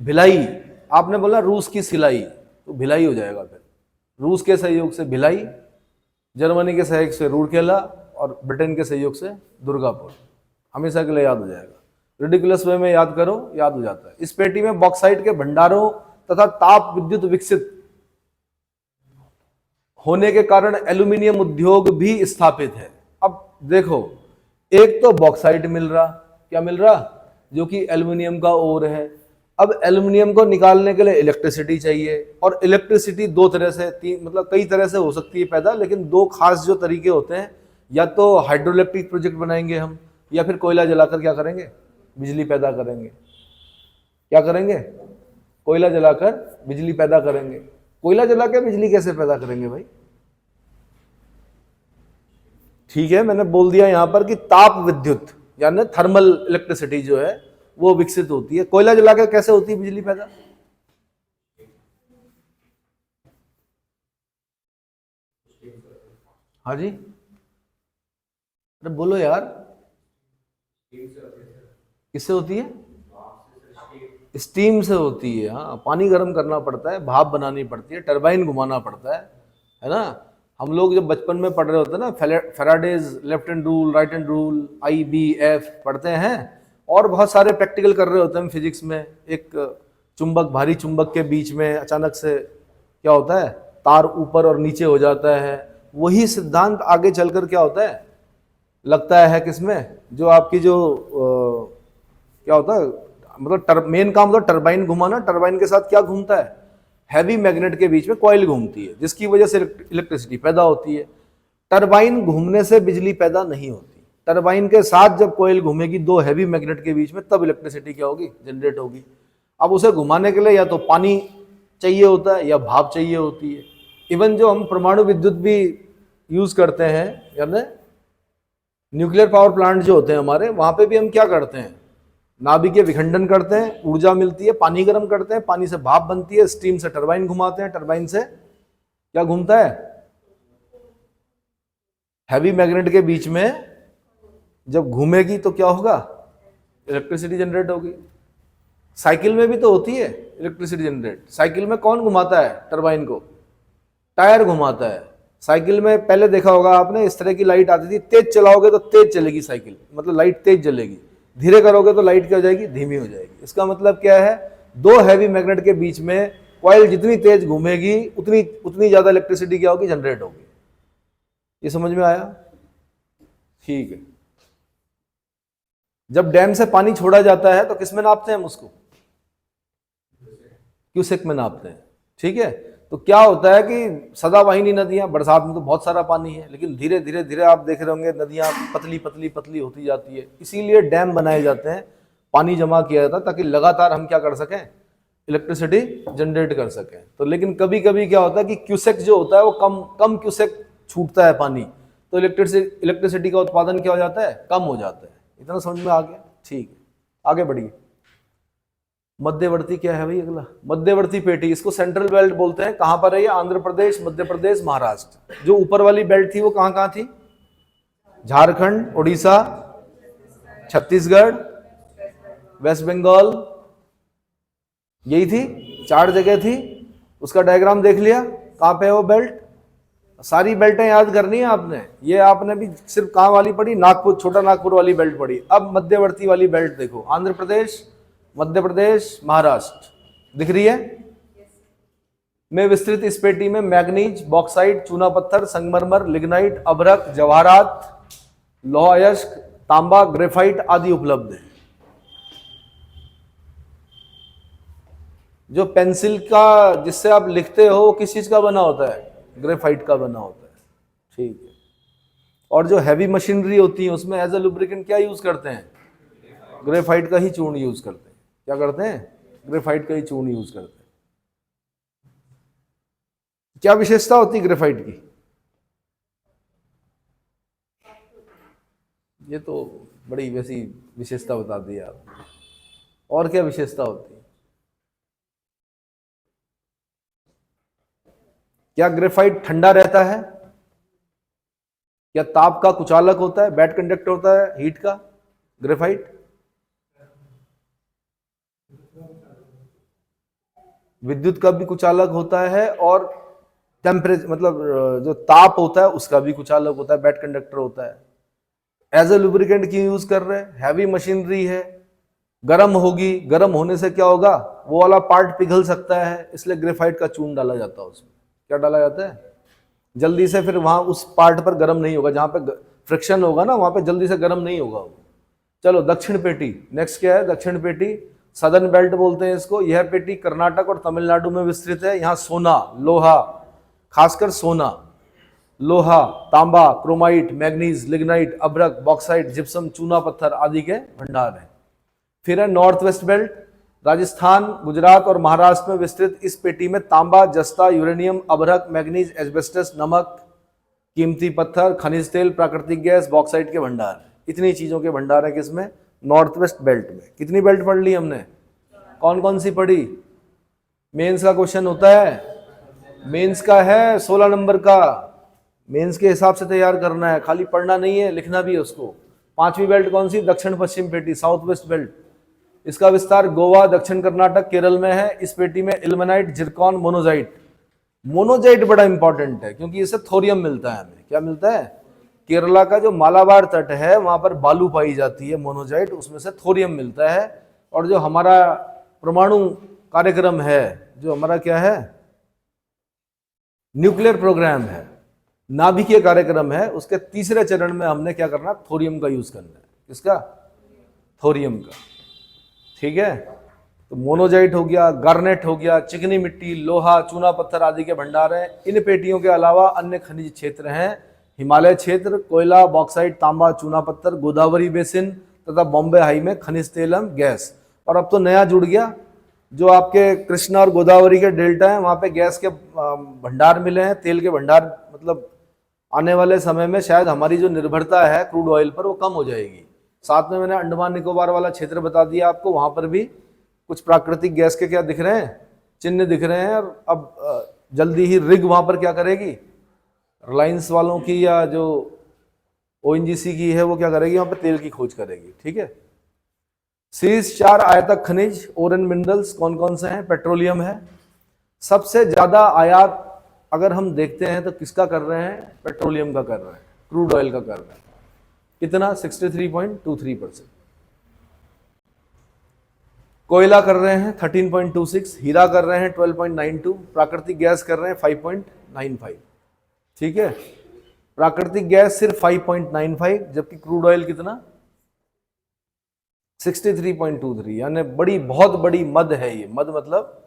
भिलाई, आपने बोला रूस की सिलाई, तो भिलाई हो जाएगा फिर, रूस के सहयोग से भिलाई, जर्मनी के सहयोग से रूरकेला, और ब्रिटेन के सहयोग से दुर्गापुर, हमेशा के लिए याद हो जाएगा। रिडिकुलस वे में याद करो, याद हो जाता है। इस पेटी में बॉक्साइट के भंडारों तथा ताप विद्युत विकसित होने के कारण एल्यूमिनियम उद्योग भी स्थापित है। अब देखो, एक तो बॉक्साइट मिल रहा, क्या मिल रहा, जो कि एल्यूमिनियम का ओर है। अब एल्यूमिनियम को निकालने के लिए इलेक्ट्रिसिटी चाहिए, और इलेक्ट्रिसिटी दो तरह से, तीन मतलब कई तरह से हो सकती है पैदा, लेकिन दो खास जो तरीके होते हैं, या तो हाइड्रोइलेक्ट्रिक प्रोजेक्ट बनाएंगे हम, या फिर कोयला जलाकर क्या करेंगे, बिजली पैदा करेंगे। क्या करेंगे, कोयला जलाकर बिजली पैदा करेंगे। कोयला जला के बिजली कैसे पैदा करेंगे भाई, ठीक है, मैंने बोल दिया यहां पर कि ताप विद्युत यानी थर्मल इलेक्ट्रिसिटी जो है वो विकसित होती है। कोयला जला के कैसे होती है बिजली पैदा, हाँ जी, अरे बोलो यार, किससे होती है, स्टीम से होती है। हाँ, पानी गर्म करना पड़ता है, भाप बनानी पड़ती है, टरबाइन घुमाना पड़ता है ना। हम लोग जब बचपन में पढ़ रहे होते हैं ना, Faraday's left hand rule, right hand rule, IBF पढ़ते हैं, और बहुत सारे प्रैक्टिकल कर रहे होते हैं फिजिक्स में। एक चुंबक, भारी चुंबक के बीच में अचानक से क्या होता है, तार ऊपर और नीचे हो जाता है। वही सिद्धांत आगे चलकर क्या होता है, लगता है किसमें, जो आपकी जो क्या होता है, मतलब मेन काम होता है टरबाइन घुमाना। टरबाइन के साथ क्या घूमता है, हैवी मैग्नेट के बीच में कॉइल घूमती है, जिसकी वजह से इलेक्ट्रिसिटी पैदा होती है। टरबाइन घूमने से बिजली पैदा नहीं होती, टरबाइन के साथ जब कॉइल घूमेगी दो हैवी मैग्नेट के बीच में, तब इलेक्ट्रिसिटी क्या होगी, जनरेट होगी। अब उसे घुमाने के लिए या तो पानी चाहिए होता है या भाप चाहिए होती है। इवन जो हम परमाणु विद्युत भी यूज करते हैं, यानी न्यूक्लियर पावर प्लांट जो होते हैं हमारे, वहां पे भी हम क्या करते हैं, नाभिकीय विखंडन करते हैं, ऊर्जा मिलती है, पानी गर्म करते हैं, पानी से भाप बनती है, स्टीम से टरबाइन घुमाते हैं, टरबाइन से क्या घूमता है, हैवी मैग्नेट के बीच में जब घूमेगी तो क्या होगा, इलेक्ट्रिसिटी जनरेट होगी। साइकिल में भी तो होती है इलेक्ट्रिसिटी जनरेट। साइकिल में कौन घुमाता है टरबाइन को, टायर घुमाता है। साइकिल में पहले देखा होगा आपने, इस तरह की लाइट आती थी, तेज चलाओगे तो तेज चलेगी साइकिल, मतलब लाइट तेज जलेगी, धीरे करोगे तो लाइट क्या हो जाएगी, धीमी हो जाएगी। इसका मतलब क्या है, दो हैवी मैग्नेट के बीच में कॉइल जितनी तेज घूमेगी उतनी ज्यादा इलेक्ट्रिसिटी क्या होगी, जनरेट होगी। ये समझ में आया, ठीक है। जब डैम से पानी छोड़ा जाता है तो किस में नापते हैं हम उसको, क्यूसेक में नापते हैं, ठीक है। तो क्या होता है कि सदावाहिनी नदियां, बरसात में तो बहुत सारा पानी है, लेकिन धीरे धीरे धीरे आप देख रहे होंगे नदियां पतली पतली पतली होती जाती है। इसीलिए डैम बनाए जाते हैं, पानी जमा किया जाता है, ताकि लगातार हम क्या कर सकें, इलेक्ट्रिसिटी जनरेट कर सकें। तो लेकिन कभी कभी क्या होता है कि क्यूसेक जो होता है वो कम क्यूसेक छूटता है पानी, तो इलेक्ट्रिसिटी का उत्पादन क्या हो जाता है, कम हो जाता है। इतना समझ में आ गया, ठीक है, आगे बढ़िए। मध्यवर्ती क्या है भाई, अगला मध्यवर्ती पेटी, इसको सेंट्रल बेल्ट बोलते हैं। कहां पर है ये, आंध्र प्रदेश, मध्य प्रदेश, महाराष्ट्र। जो ऊपर वाली बेल्ट थी वो कहां कहां थी, झारखंड, उड़ीसा, छत्तीसगढ़, वेस्ट बंगाल, यही थी, 4 जगह थी। उसका डायग्राम देख लिया, कहां पे है वो बेल्ट। सारी बेल्टें याद करनी है आपने। ये आपने भी सिर्फ कहां वाली पढ़ी, नागपुर, छोटा नागपुर वाली बेल्ट पढ़ी। अब मध्यवर्ती वाली बेल्ट देखो, आंध्र प्रदेश, मध्य प्रदेश, महाराष्ट्र, दिख रही है में विस्तृत। इस पेटी में मैग्नीज, बॉक्साइट, चूना पत्थर, संगमरमर, लिग्नाइट, अभ्रक, जवाहरात, लौह अयस्क, तांबा, ग्रेफाइट आदि उपलब्ध है। जो पेंसिल का जिससे आप लिखते हो वो किस चीज का बना होता है? ग्रेफाइट का बना होता है। ठीक है। और जो हैवी मशीनरी होती है उसमें एज ए लुब्रिकेंट क्या यूज करते हैं? ग्रेफाइट का ही चूर्ण यूज करते हैं। क्या करते हैं? ग्रेफाइट का ही चूर्ण यूज करते हैं। क्या विशेषता होती है ग्रेफाइट की? ये तो बड़ी वैसी विशेषता बता दी आप। और क्या विशेषता होती है? क्या ग्रेफाइट ठंडा रहता है? क्या ताप का कुचालक होता है? बैड कंडक्टर होता है हीट का ग्रेफाइट? विद्युत का भी कुचालक होता है और टेम्परेचर मतलब जो ताप होता है उसका भी कुचालक होता है, बैड कंडक्टर होता है। एज ए लुब्रिकेंट क्यों यूज कर रहे हैं? हैवी मशीनरी है, गर्म होगी, गर्म होने से क्या होगा? वो वाला पार्ट पिघल सकता है, इसलिए ग्रेफाइट का चूर्ण डाला जाता है उसमें। क्या डाला जाता है? जल्दी से फिर वहां उस पार्ट पर गर्म नहीं होगा, जहां पे फ्रिक्शन होगा ना वहां पे जल्दी से गर्म नहीं होगा वो। चलो दक्षिण पेटी, नेक्स्ट क्या है? दक्षिण पेटी, सदर्न बेल्ट बोलते हैं इसको। यह पेटी कर्नाटक और तमिलनाडु में विस्तृत है। यहाँ सोना, लोहा, खासकर सोना, लोहा, तांबा, क्रोमाइट, मैग्नीज, लिग्नाइट, अभ्रक, बॉक्साइट, जिप्सम, चूना पत्थर आदि के भंडार हैं। फिर है north west belt, Rajasthan, Gujarat और महाराष्ट्र में विस्तृत। इस पेटी में तांबा, जस्ता, यूरेनियम, अभ्रक, मैग्नीज, एस्बेस्टस, नमक, कीमती पत्थर, खनिज तेल, प्राकृतिक गैस, बॉक्साइट के भंडार हैं। इतनी चीजों के भंडार है किसमें? नॉर्थ वेस्ट बेल्ट में। कितनी बेल्ट पढ़ ली हमने? कौन कौन सी पढ़ी? मेंस का क्वेश्चन होता है, मेंस का है 16 नंबर का। मेंस के हिसाब से तैयार करना है, खाली पढ़ना नहीं है, लिखना भी है उसको। पांचवी बेल्ट कौन सी? दक्षिण पश्चिम पेटी, साउथ वेस्ट बेल्ट। इसका विस्तार गोवा, दक्षिण कर्नाटक, केरल में है। इस पेटी में इल्मेनाइट, जिरकॉन, मोनोजाइट। मोनोजाइट बड़ा इंपॉर्टेंट है क्योंकि इससे थोरियम मिलता है हमें। क्या मिलता है? केरला का जो मालाबार तट है वहां पर बालू पाई जाती है, मोनोजाइट, उसमें से थोरियम मिलता है। और जो हमारा परमाणु कार्यक्रम है, जो हमारा क्या है, न्यूक्लियर प्रोग्राम है, नाभिकीय कार्यक्रम है, उसके तीसरे चरण में हमने क्या करना? थोरियम का यूज करना है। किसका? थोरियम का। ठीक है। तो मोनोजाइट हो गया, गार्नेट हो गया, चिकनी मिट्टी, लोहा, चूना पत्थर आदि के भंडार हैं। इन पेटियों के अलावा अन्य खनिज क्षेत्र हैं, हिमालय क्षेत्र, कोयला, बॉक्साइट, तांबा, चूना पत्थर, गोदावरी बेसिन तथा बॉम्बे हाई में खनिज तेल एवं गैस। और अब तो नया जुड़ गया, जो आपके कृष्णा और गोदावरी के डेल्टा हैं वहां पे गैस के भंडार मिले हैं, तेल के भंडार। मतलब आने वाले समय में शायद हमारी जो निर्भरता है क्रूड ऑयल पर वो कम हो जाएगी। साथ में मैंने अंडमान निकोबार वाला क्षेत्र बता दिया आपको, वहां पर भी कुछ प्राकृतिक गैस के क्या दिख रहे हैं? चिन्ह दिख रहे हैं। और अब जल्दी ही रिग वहां पर क्या करेगी? रिलायंस वालों की या जो ओएनजीसी की है वो क्या करेगी? वहां पर तेल की खोज करेगी। ठीक है। शीर्ष 4 आयातक खनिज और एंड मिनरल्स कौन कौन से हैं? पेट्रोलियम है। सबसे ज्यादा आयात अगर हम देखते हैं तो किसका कर रहे हैं? पेट्रोलियम का कर रहे हैं, क्रूड ऑयल का कर रहे हैं। कितना? 63.23%। कोयला कर रहे हैं 13.26, हीरा कर रहे हैं 12.92, प्राकृतिक गैस कर रहे हैं 5.95। ठीक है। प्राकृतिक गैस सिर्फ 5.95, जबकि क्रूड ऑयल कितना? 63.23। यानी बड़ी बहुत बड़ी मद है ये। मद मतलब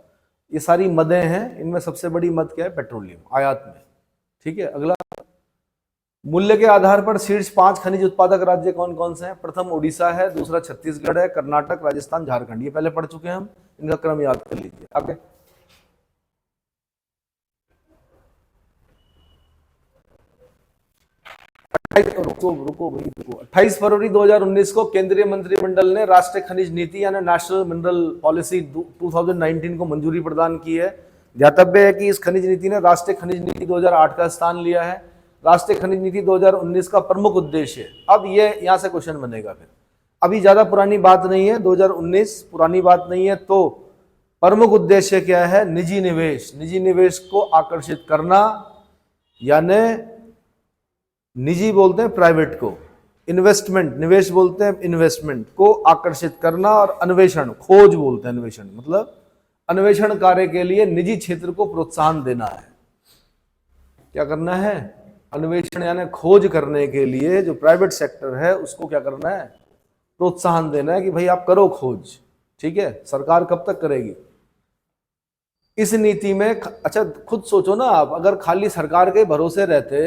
ये सारी मदें हैं, इनमें सबसे बड़ी मद क्या है? पेट्रोलियम आयात में। ठीक है। अगला, मूल्य के आधार पर शीर्ष 5 खनिज उत्पादक राज्य कौन कौन से हैं? प्रथम उड़ीसा है, दूसरा छत्तीसगढ़ है, कर्नाटक, राजस्थान, झारखंड। ये पहले पढ़ चुके हैं हम, इनका क्रम याद कर लीजिए। आगे, रुको भाई रुको। 28 फरवरी 2019 को केंद्रीय मंत्रिमंडल ने राष्ट्रीय खनिज नीति यानी नेशनल मिनरल पॉलिसी 2019 को मंजूरी प्रदान की है। ध्यातव्य है कि इस खनिज नीति ने राष्ट्रीय खनिज नीति 2008 का स्थान लिया है। राष्ट्रीय खनिज नीति 2019 का प्रमुख उद्देश्य, अब ये यहां से क्वेश्चन बनेगा, फिर अभी ज्यादा पुरानी बात नहीं है, 2019 पुरानी बात नहीं है। तो प्रमुख उद्देश्य क्या है? निजी निवेश, निजी निवेश को आकर्षित करना, यानी निजी बोलते हैं प्राइवेट को, इन्वेस्टमेंट, निवेश बोलते हैं इन्वेस्टमेंट को आकर्षित करना, और अन्वेषण, खोज बोलते हैं अन्वेषण, मतलब अन्वेषण कार्य के लिए निजी क्षेत्र को प्रोत्साहन देना है। क्या करना है? अन्वेषण यानी खोज करने के लिए जो प्राइवेट सेक्टर है उसको क्या करना है? प्रोत्साहन देना है कि भाई आप करो खोज। ठीक है। सरकार कब तक करेगी? इस नीति में अच्छा खुद सोचो ना आप, अगर खाली सरकार के भरोसे रहते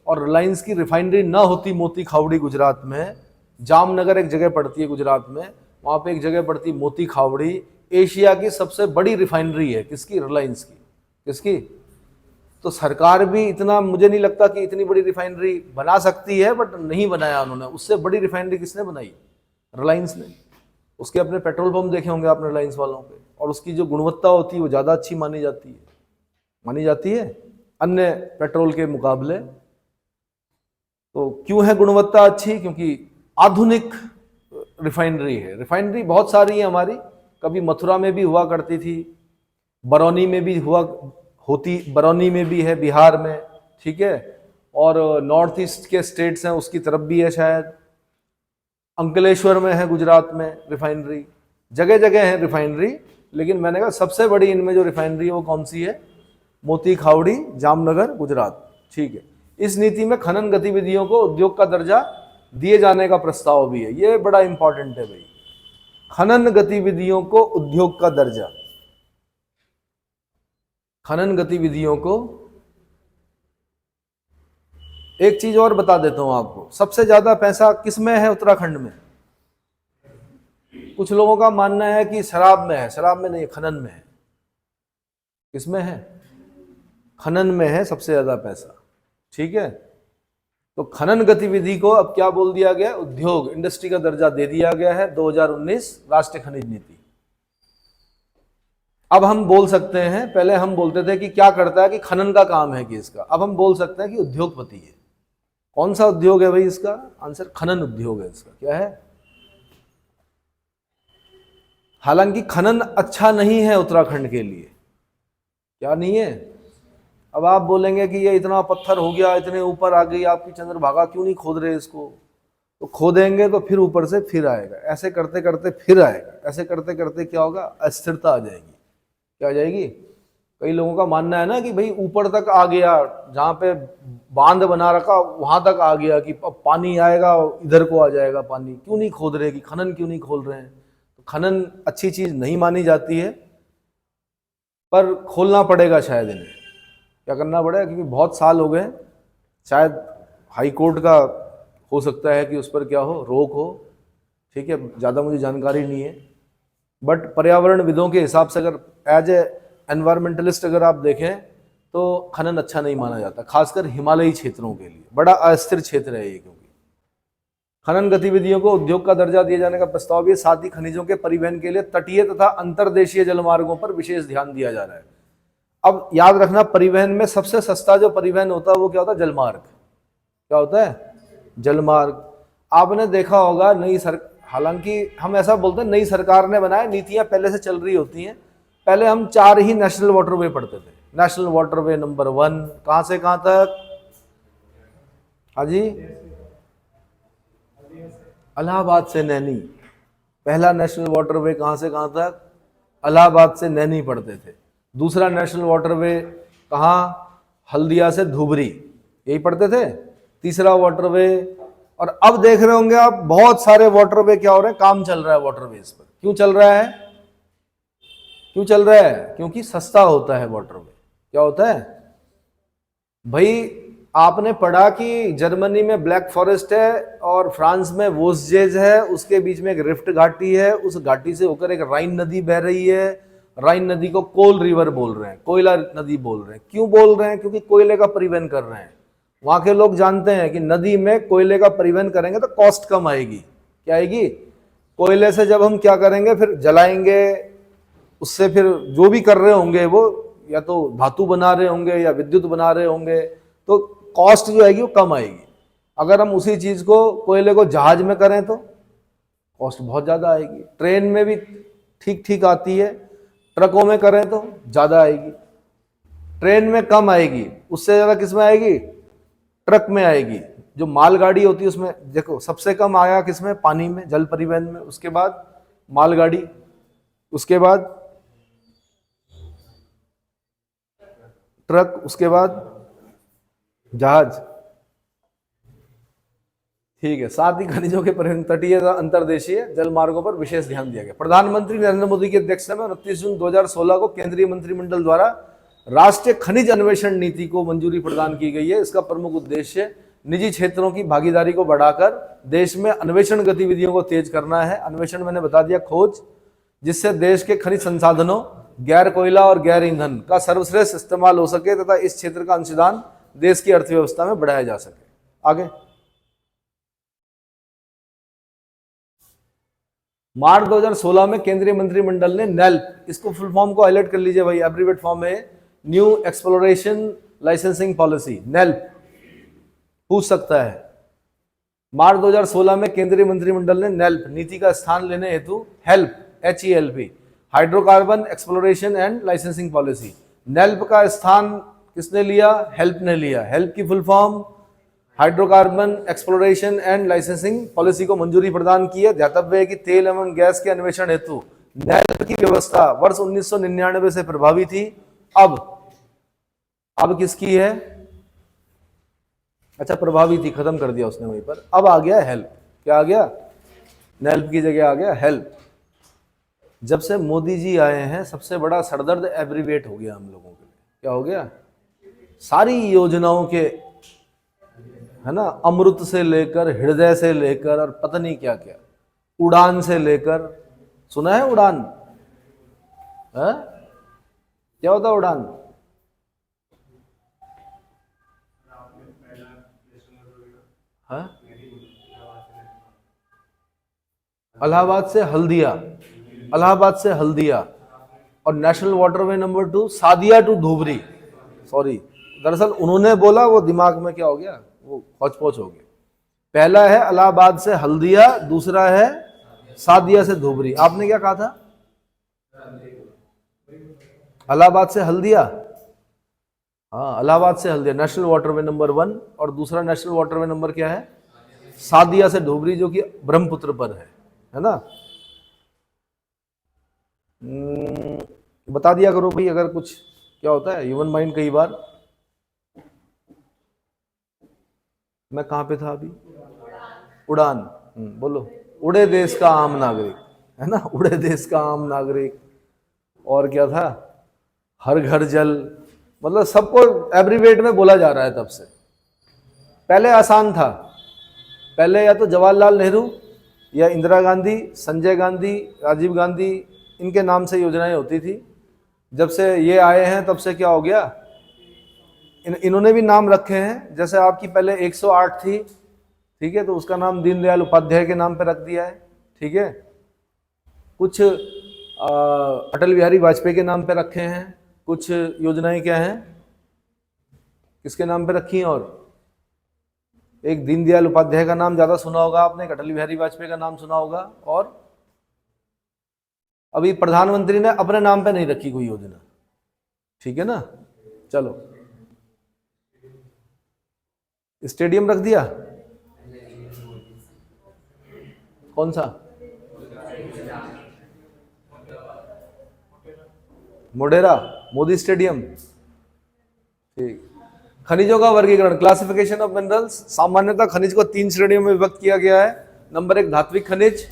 और रिलायंस की रिफाइनरी ना होती मोती खावड़ी गुजरात में, जामनगर एक जगह पड़ती है गुजरात में, वहां पे एक जगह पड़ती मोती खावड़ी, एशिया की सबसे बड़ी रिफाइनरी है, किसकी? रिलायंस की। किसकी? तो सरकार भी इतना, मुझे नहीं लगता कि इतनी बड़ी रिफाइनरी बना सकती है, बट नहीं बनाया उन्होंने। उससे बड़ी रिफाइनरी किसने बनाई? रिलायंस ने। उसके अपने पेट्रोल पंप देखे होंगे आपने रिलायंस वालों के, और उसकी जो गुणवत्ता होती है वो ज़्यादा अच्छी मानी जाती है, अन्य पेट्रोल के मुकाबले। तो क्यों है गुणवत्ता अच्छी? क्योंकि आधुनिक रिफाइनरी है। रिफाइनरी बहुत सारी है हमारी, कभी मथुरा में भी हुआ करती थी, बरौनी में भी बरौनी में भी है बिहार में, ठीक है, और नॉर्थ ईस्ट के स्टेट्स हैं उसकी तरफ भी है, शायद अंकलेश्वर में है गुजरात में रिफाइनरी, जगह जगह है रिफाइनरी। लेकिन मैंने कहा सबसे बड़ी इनमें जो रिफाइनरी है वो कौन सी है? मोती खावड़ी, जामनगर, गुजरात, ठीक है। इस नीति में खनन गतिविधियों को उद्योग का दर्जा दिए जाने का प्रस्ताव भी है, ये बड़ा इंपॉर्टेंट है भाई, खनन गतिविधियों को उद्योग का दर्जा। खनन गतिविधियों को, एक चीज और बता देता हूं आपको, सबसे ज्यादा पैसा किसमें है उत्तराखंड में? कुछ लोगों का मानना है कि शराब में है, शराब में नहीं, खनन में है। किसमें है? खनन में है सबसे ज्यादा पैसा, ठीक है। तो खनन गतिविधि को अब क्या बोल दिया गया? उद्योग, इंडस्ट्री का दर्जा दे दिया गया है 2019 राष्ट्रीय खनिज नीति। अब हम बोल सकते हैं, पहले हम बोलते थे कि क्या करता है, कि खनन का काम है कि इसका, अब हम बोल सकते हैं कि उद्योगपति है। कौन सा उद्योग है भाई इसका? आंसर खनन उद्योग है इसका। क्या है? हालांकि खनन अच्छा नहीं है उत्तराखंड के लिए। क्या नहीं है? अब आप बोलेंगे कि ये इतना पत्थर हो गया, इतने ऊपर आ गई आपकी चंद्रभागा, क्यों नहीं खोद रहे इसको? तो खोदेंगे तो फिर ऊपर से फिर आएगा, ऐसे करते करते फिर आएगा, ऐसे करते करते क्या होगा? अस्थिरता आ जाएगी। क्या आ जाएगी? कई लोगों का मानना है ना कि भाई ऊपर तक आ गया, जहाँ पे बांध बना रखा वहां तक आ गया, कि अब पानी आएगा इधर को आ जाएगा पानी, क्यों नहीं खोद रहे, कि खनन क्यों नहीं खोल रहे हैं? तो खनन अच्छी चीज नहीं मानी जाती है, पर खोलना पड़ेगा शायद इन्हें। क्या करना पड़ेगा? क्योंकि बहुत साल हो गए, शायद हाई कोर्ट का हो सकता है कि उस पर क्या हो, रोक हो, ठीक है, ज़्यादा मुझे जानकारी नहीं है। बट पर्यावरणविदों के हिसाब से अगर एज ए एनवायरमेंटलिस्ट अगर आप देखें तो खनन अच्छा नहीं माना जाता, खासकर हिमालयी क्षेत्रों के लिए बड़ा अस्थिर क्षेत्र है ये। क्योंकि खनन गतिविधियों को उद्योग का दर्जा दिए जाने का प्रस्ताव भी, साथ ही खनिजों के परिवहन के लिए तटीय तथा अंतरदेशीय जलमार्गों पर विशेष ध्यान दिया जा रहा है। अब याद रखना, परिवहन में सबसे सस्ता जो परिवहन होता है वो क्या होता है? जलमार्ग। क्या होता है? जलमार्ग। आपने देखा होगा हालांकि हम ऐसा बोलते हैं नई सरकार ने बनाया, नीतियां पहले से चल रही होती हैं। पहले हम 4 ही नेशनल वाटरवे पढ़ते थे। नेशनल वाटरवे नंबर 1 कहां से कहां तक? हाँ जी, इलाहाबाद से नैनी। पहला नेशनल वाटरवे कहां से कहां तक? इलाहाबाद से नैनी पढ़ते थे। दूसरा नेशनल वाटरवे कहां? हल्दिया से धुबरी, यही पढ़ते थे। तीसरा वाटरवे, और अब देख रहे होंगे आप बहुत सारे वाटरवे क्या हो रहे हैं, काम चल रहा है वाटरवेज पर। क्यों चल रहा है? क्यों चल रहा है? क्योंकि सस्ता होता है वाटरवे। क्या होता है भाई? आपने पढ़ा कि जर्मनी में ब्लैक फॉरेस्ट है और फ्रांस में वोस्जेज है, उसके बीच में एक रिफ्ट घाटी है, उस घाटी से होकर एक राइन नदी बह रही है। राइन नदी को कोल रिवर बोल रहे हैं, कोयला नदी बोल रहे हैं। क्यों बोल रहे हैं? क्योंकि कोयले का परिवहन कर रहे हैं। वहां के लोग जानते हैं कि नदी में कोयले का परिवहन करेंगे तो कॉस्ट कम आएगी। क्या आएगी? कोयले से जब हम क्या करेंगे, फिर जलाएंगे, उससे फिर जो भी कर रहे होंगे वो या तो धातु बना रहे होंगे या विद्युत बना रहे होंगे, तो कॉस्ट जो आएगी वो कम आएगी। अगर हम उसी चीज को, कोयले को जहाज में करें तो कॉस्ट बहुत ज्यादा आएगी। ट्रेन में भी ठीक ठीक आती है, ट्रकों में करें तो ज्यादा आएगी। ट्रेन में कम आएगी, उससे ज्यादा किस में आएगी? ट्रक में आएगी। जो मालगाड़ी होती है उसमें देखो सबसे कम आया किसमें? पानी में, जल परिवहन में। उसके बाद मालगाड़ी, उसके बाद ट्रक, उसके बाद जहाज। ठीक है। साथ ही खनिजों के परिवहन, तटीय तथा अंतर्देशीय जल मार्गों पर विशेष ध्यान दिया गया। प्रधानमंत्री नरेंद्र मोदी की अध्यक्षता में 29 जून 2016 को केंद्रीय मंत्रिमंडल द्वारा राष्ट्रीय खनिज अन्वेषण नीति को मंजूरी प्रदान की गई है। इसका प्रमुख उद्देश्य निजी क्षेत्रों की भागीदारी को बढ़ाकर देश में अन्वेषण गतिविधियों को तेज करना है। अन्वेषण मैंने बता दिया, खोज, जिससे देश के खनिज संसाधनों, गैर कोयला और गैर ईंधन का सर्वश्रेष्ठ इस्तेमाल हो सके तथा इस क्षेत्र का अंशदान देश की अर्थव्यवस्था में बढ़ाया जा सके। आगे, मार्च 2016 में केंद्रीय मंत्रिमंडल ने नेल्प, इसको फुल फॉर्म को हाईलाइट कर लीजिए भाई, एब्रीवेट फॉर्म है, न्यू एक्सप्लोरेशन लाइसेंसिंग पॉलिसी, नेल्प पूछ सकता है। मार्च 2016 में केंद्रीय मंत्रिमंडल ने नेल्प नीति का स्थान लेने हेतु help, HELP, hydrocarbon exploration and licensing policy, NELP का स्थान किसने लिया? हेल्प ने लिया। हेल्प की full form hydrocarbon exploration and licensing policy को मंजूरी प्रदान की है। ध्यातव्य है कि तेल एवं गैस के अन्वेषण हेतु नेल्प की व्यवस्था वर्ष 1999 से प्रभावी थी। अब किसकी है? अच्छा, प्रभावी थी, खत्म कर दिया उसने वहीं पर। अब आ गया हेल्प। क्या आ गया? नेल्प की जगह आ गया हेल्प। जब से मोदी जी आए हैं सबसे बड़ा सरदर्द एब्रीवेट हो गया हम लोगों के लिए। क्या हो गया? सारी योजनाओं के, है ना, अमृत से लेकर, हृदय से लेकर और पता नहीं क्या क्या, उड़ान से लेकर, सुना है उड़ान? है? क्या होता उड़ान? है? इलाहाबाद से हल्दिया, इलाहाबाद से हल्दिया, और national waterway number 2 Sadiya to Dhubri. Sorry, दरअसल उन्होंने बोला, वो दिमाग में क्या हो गया, वो हौच-पौच हो गया। पहला है इलाहाबाद से हल्दिया, दूसरा है सादिया से धुबरी। आपने क्या कहा था? इलाहाबाद से हल्दिया। हाँ, इलाहाबाद से हल्दिया नेशनल वाटरवे नंबर 1, और दूसरा नेशनल वाटरवे नंबर क्या है? सादिया से धुबरी, जो कि ब्रह्मपुत्र पर है ना। बता दिया करो भाई अगर कुछ, क्या होता है ह्यूमन माइंड कई बार। मैं कहां पे था अभी? उड़ान। बोलो। उड़े देश का आम नागरिक, है ना, उड़े देश का आम नागरिक। और क्या था? हर घर जल। मतलब सबको एब्रीवेट में बोला जा रहा है तब से। पहले आसान था, पहले या तो जवाहरलाल नेहरू या इंदिरा गांधी, संजय गांधी, राजीव गांधी, इनके नाम से योजनाएं होती थी। जब से ये आए हैं तब से क्या हो गया, इन्होंने भी नाम रखे हैं। जैसे आपकी पहले 108 थी, ठीक है, तो उसका नाम दीनदयाल उपाध्याय के नाम पे रख दिया है। ठीक है, कुछ अटल बिहारी वाजपेयी के नाम पे रखे हैं। कुछ योजनाएं क्या हैं, किसके नाम पे रखी हैं? और एक दीनदयाल उपाध्याय का नाम ज्यादा सुना होगा आपने, एक अटल बिहारी वाजपेयी का नाम सुना होगा, और अभी प्रधानमंत्री ने अपने नाम पे नहीं रखी कोई योजना। ठीक है ना। चलो, स्टेडियम रख दिया, कौन सा? मोढेरा, मोदी स्टेडियम। ठीक। खनिजों का वर्गीकरण, क्लासिफिकेशन ऑफ मिनरल्स। सामान्यतः खनिज को 3 श्रेणियों में विभक्त किया गया है। नंबर 1 धात्विक खनिज,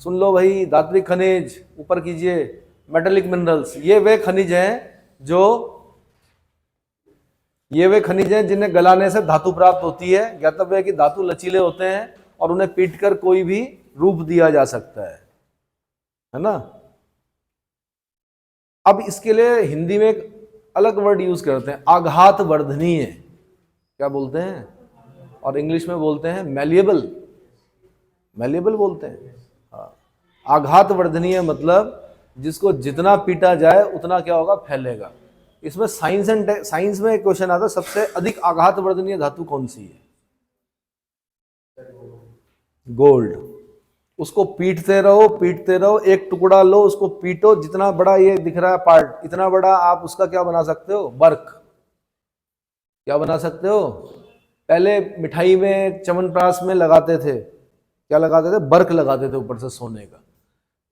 सुन लो भाई, धात्विक खनिज ऊपर कीजिए। मेटेलिक मिनरल्स, ये वे खनिज हैं जिन्हें गलाने से धातु प्राप्त होती है। ज्ञातव्य है कि धातु लचीले होते हैं और उन्हें पीटकर कोई भी रूप दिया जा सकता है ना। अब इसके लिए हिंदी में एक अलग वर्ड यूज करते हैं, आघात वर्धनीय। क्या बोलते हैं? और इंग्लिश में बोलते हैं मैलिएबल, मैलिएबल बोलते हैं। हाँ, आघात वर्धनीय मतलब जिसको जितना पीटा जाए उतना क्या होगा, फैलेगा। इसमें साइंस में एक क्वेश्चन आता है, सबसे अधिक आघात वर्धनीय धातु कौन सी है? गोल्ड। उसको पीटते रहो, एक टुकड़ा लो, उसको पीटो, जितना बड़ा ये दिख रहा है पार्ट, इतना बड़ा आप उसका क्या बना सकते हो? बर्क। क्या बना सकते हो? पहले मिठाई में, च्यवनप्राश में लगाते थे, क्या लगाते थे? बर्क लगाते थे ऊपर से सोने का।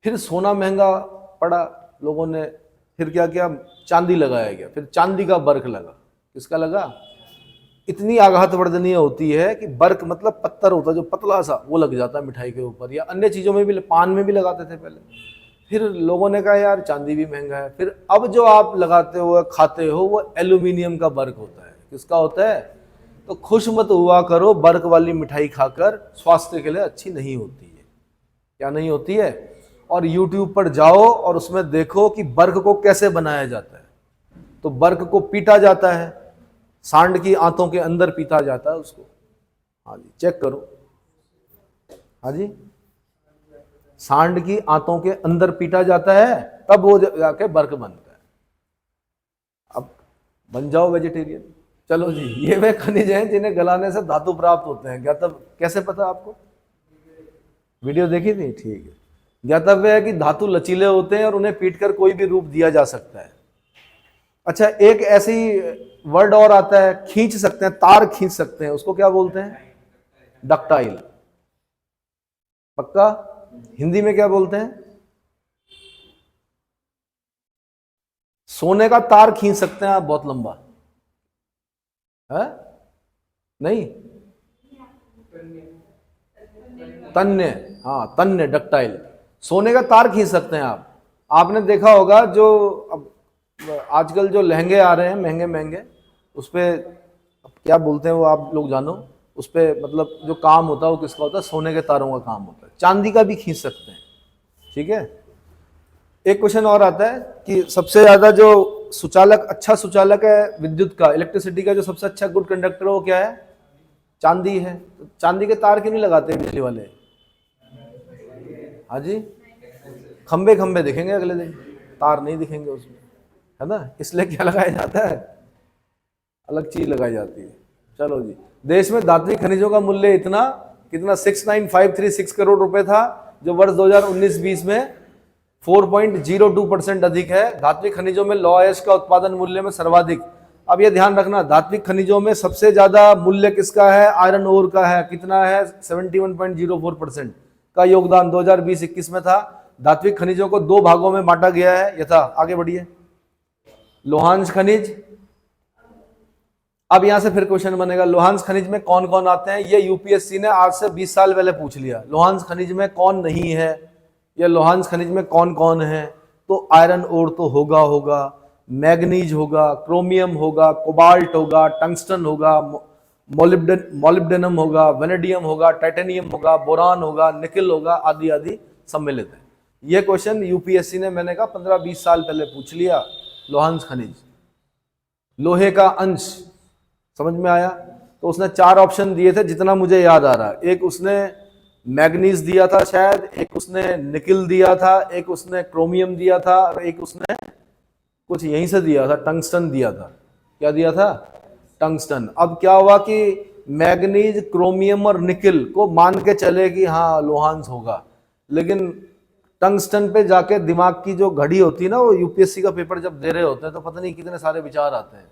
फिर सोना महंगा पड़ा, लोगों ने फिर क्या किया? चांदी लगाया गया, फिर चांदी का बर्क लगा। किसका लगा? इतनी आघातवर्धनीय होती है कि बर्क मतलब पत्थर होता है जो पतला सा, वो लग जाता है मिठाई के ऊपर, या अन्य चीज़ों में भी, पान में भी लगाते थे पहले। फिर लोगों ने कहा यार चांदी भी महंगा है, फिर अब जो आप लगाते हो खाते हो वो एल्यूमिनियम का बर्क होता है। किसका होता है? तो खुश मत हुआ करो, बर्क वाली मिठाई खाकर स्वास्थ्य के लिए अच्छी नहीं होती है। क्या नहीं होती है? और YouTube पर जाओ और उसमें देखो कि बर्क को कैसे बनाया जाता है। तो बर्क को पीटा जाता है, सांड की आंतों के अंदर पीटा जाता है उसको। हाँ जी, चेक करो। हाँ जी, सांड की आंतों के अंदर पीटा जाता है, तब वो जाके बर्क बनता है। अब बन जाओ वेजिटेरियन। चलो जी, ये वे खनिज हैं जिन्हें गलाने से धातु प्राप्त होते हैं। ज्ञातव्य कैसे पता आपको? वीडियो देखी थी? ठीक है। ज्ञातव्य है कि धातु लचीले होते हैं और उन्हें पीटकर कोई भी रूप दिया जा सकता है। अच्छा, एक ऐसी वर्ड और आता है, खींच सकते हैं, तार खींच सकते हैं, उसको क्या बोलते हैं? डक्टाइल। पक्का? हिंदी में क्या बोलते हैं? सोने का तार खींच सकते हैं आप बहुत लंबा है? नहीं, तन्य। हाँ, तन्य, डक्टाइल। सोने का तार खींच सकते हैं आप। आपने देखा होगा जो अब आजकल जो लहंगे आ रहे हैं महंगे महंगे, उस पर क्या बोलते हैं वो आप लोग जानो, उस पर मतलब जो काम होता है वो किसका होता है? सोने के तारों का काम होता है। चांदी का भी खींच सकते हैं। ठीक है। एक क्वेश्चन और आता है कि सबसे ज्यादा जो सुचालक, अच्छा सुचालक है विद्युत का, इलेक्ट्रिसिटी का, जो सबसे अच्छा गुड कंडक्टर है वो क्या है? चांदी है। तो चांदी के तार क्यों नहीं लगाते बिजली वाले? हाँ जी, खंबे खंबे दिखेंगे अगले दिन, तार नहीं दिखेंगे उसमें, है ना? इसलिए क्या लगाया जाता है? अलग चीज लगाई जाती है। चलो जी, देश में धात्विक खनिजों का मूल्य इतना कितना 69536 करोड़ रुपए था, जो वर्ष 2019-20 में 4.02% अधिक है। धात्विक खनिजों में लौह अयस्क का उत्पादन मूल्य में सर्वाधिक। अब ये ध्यान रखना, धात्विक खनिजों में सबसे ज्यादा मूल्य किसका है? आयरन ओर का है। कितना है? 71.04% का योगदान 2020-21 में था। धात्विक खनिजों को दो भागों में बांटा गया है यथा, आगे बढ़िए, लोहांश खनिज। अब यहां से फिर क्वेश्चन बनेगा, लोहांश खनिज में कौन कौन आते हैं? ये यूपीएससी ने आज से 20 साल पहले पूछ लिया। लोहांश खनिज में कौन नहीं है, या लोहांश खनिज में कौन कौन है? तो आयरन ओर तो होगा, मैग्नीज होगा, क्रोमियम होगा, कोबाल्ट होगा, टंगस्टन होगा, मोलिब्डेनम होगा, वेनेडियम होगा, टाइटेनियम होगा, बोरान होगा, निकिल होगा, आदि आदि सम्मिलित है। यह क्वेश्चन यूपीएससी ने, मैंने कहा 15-20 साल पहले पूछ लिया। लोहांश खनिज, लोहे का अंश, समझ में आया? तो उसने 4 ऑप्शन दिए थे जितना मुझे याद आ रहा है। एक उसने मैग्नीज दिया था शायद, एक उसने निकिल दिया था, एक उसने क्रोमियम दिया था, और एक उसने कुछ यहीं से दिया था, टंगस्टन दिया था। क्या दिया था? टंगस्टन। अब क्या हुआ कि मैग्नीज, क्रोमियम और निकिल को मान के चले कि हाँ लोहांश होगा, लेकिन टंगस्टन पे जाके दिमाग की जो घड़ी होती है ना, वो यूपीएससी का पेपर जब दे रहे होते हैं तो पता नहीं कितने सारे विचार आते हैं।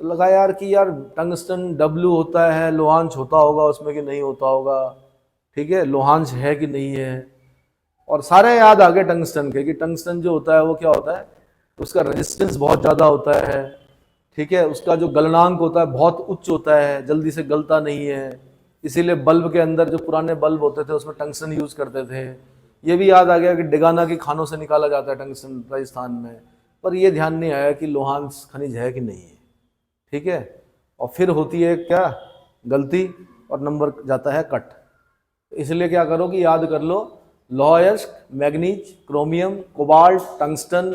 तो लगा यार कि यार टंगस्टन डब्ल्यू होता है, लोहांश होता होगा उसमें कि नहीं होता होगा, ठीक है, लोहांश है कि नहीं है। और सारे याद आ गए टंगस्टन के, कि टंगस्टन जो होता है वो क्या होता है? उसका रेजिस्टेंस बहुत ज़्यादा होता है, ठीक है, उसका जो गलनांक होता है बहुत उच्च होता है, जल्दी से गलता नहीं है, इसीलिए बल्ब के अंदर जो पुराने बल्ब होते थे उसमें टंगस्टन यूज करते थे। ये भी याद आ गया कि डिगाना की खानों से निकाला जाता है टंगस्टन राजस्थान में, पर ये ध्यान नहीं आया कि लोहांश खनिज है कि नहीं है, ठीक है। और फिर होती है क्या? गलती, और नंबर जाता है कट। इसलिए क्या करो कि याद कर लो, लौह अयस्क, manganese, chromium, cobalt, tungsten,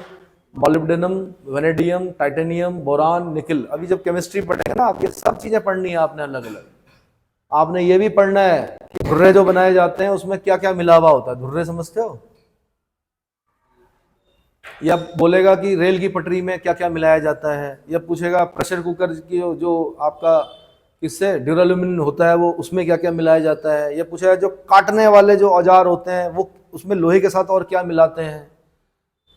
molybdenum, vanadium, titanium, boron, nickel. अभी जब केमिस्ट्री पढ़ेंगे ना, आपकी सब चीजें पढ़नी है आपने अलग अलग। आपने ये भी पढ़ना है कि धुर्रे जो बनाए जाते हैं उसमें क्या क्या मिला हुआ होता है। धुर्रे समझते हो? या बोलेगा कि रेल की पटरी में क्या क्या मिलाया जाता है, या पूछेगा प्रेशर कुकर की जो आपका किससे ड्यूराल्यूमिन होता है वो, उसमें क्या क्या मिलाया जाता है। या पूछेगा जो काटने वाले जो औजार होते हैं वो उसमें लोहे के साथ और क्या मिलाते हैं।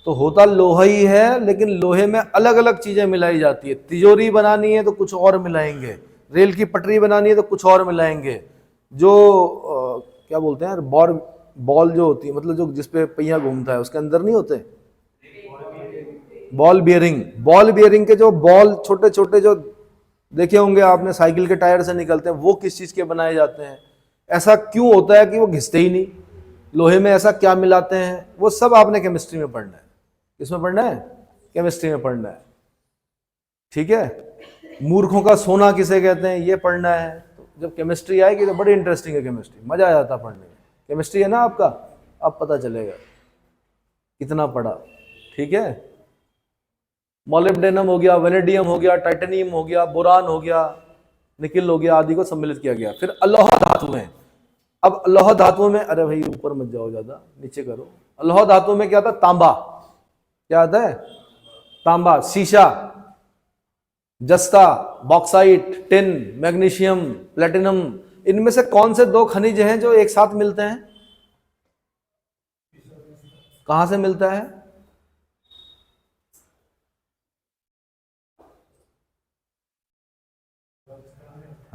तो होता लोहा ही है, लेकिन लोहे में अलग अलग चीजें मिलाई जाती है। तिजोरी बनानी है तो कुछ और मिलाएंगे, रेल की पटरी बनानी है तो कुछ और मिलाएंगे। जो क्या बोलते हैं बॉल जो होती है, मतलब जो जिसपे पहिया घूमता है उसके अंदर नहीं होते बॉल बियरिंग के जो बॉल छोटे छोटे जो देखे होंगे आपने, साइकिल के टायर से निकलते हैं, वो किस चीज के बनाए जाते हैं, ऐसा क्यों होता है कि वो घिसते ही नहीं, लोहे में ऐसा क्या मिलाते हैं, वो सब आपने केमिस्ट्री में पढ़ना है। किसमें पढ़ना है? केमिस्ट्री में पढ़ना है, ठीक है। मूर्खों का सोना किसे कहते हैं, ये पढ़ना है। तो जब केमिस्ट्री आएगी तो बड़ी इंटरेस्टिंग है केमिस्ट्री, मजा आ जाता पढ़ने में। केमिस्ट्री है ना आपका, अब पता चलेगा कितना पढ़ा, ठीक है। मोलिब्डेनम हो गया, वेनेडियम हो गया, टाइटेनियम हो गया, बोरान हो गया, निकिल हो गया, आदि को सम्मिलित किया गया। फिर अल्लोह धातु है। अब अल्लोह धातुओं में, अरे भाई ऊपर मत जाओ ज्यादा, नीचे करो। अल्लोह धातु में क्या आता? तांबा। क्या आता है? तांबा, शीशा, जस्ता, बॉक्साइट, टिन, मैग्नीशियम, प्लेटिनम। इनमें से कौन से दो खनिज हैं जो एक साथ मिलते हैं? कहां से मिलता है?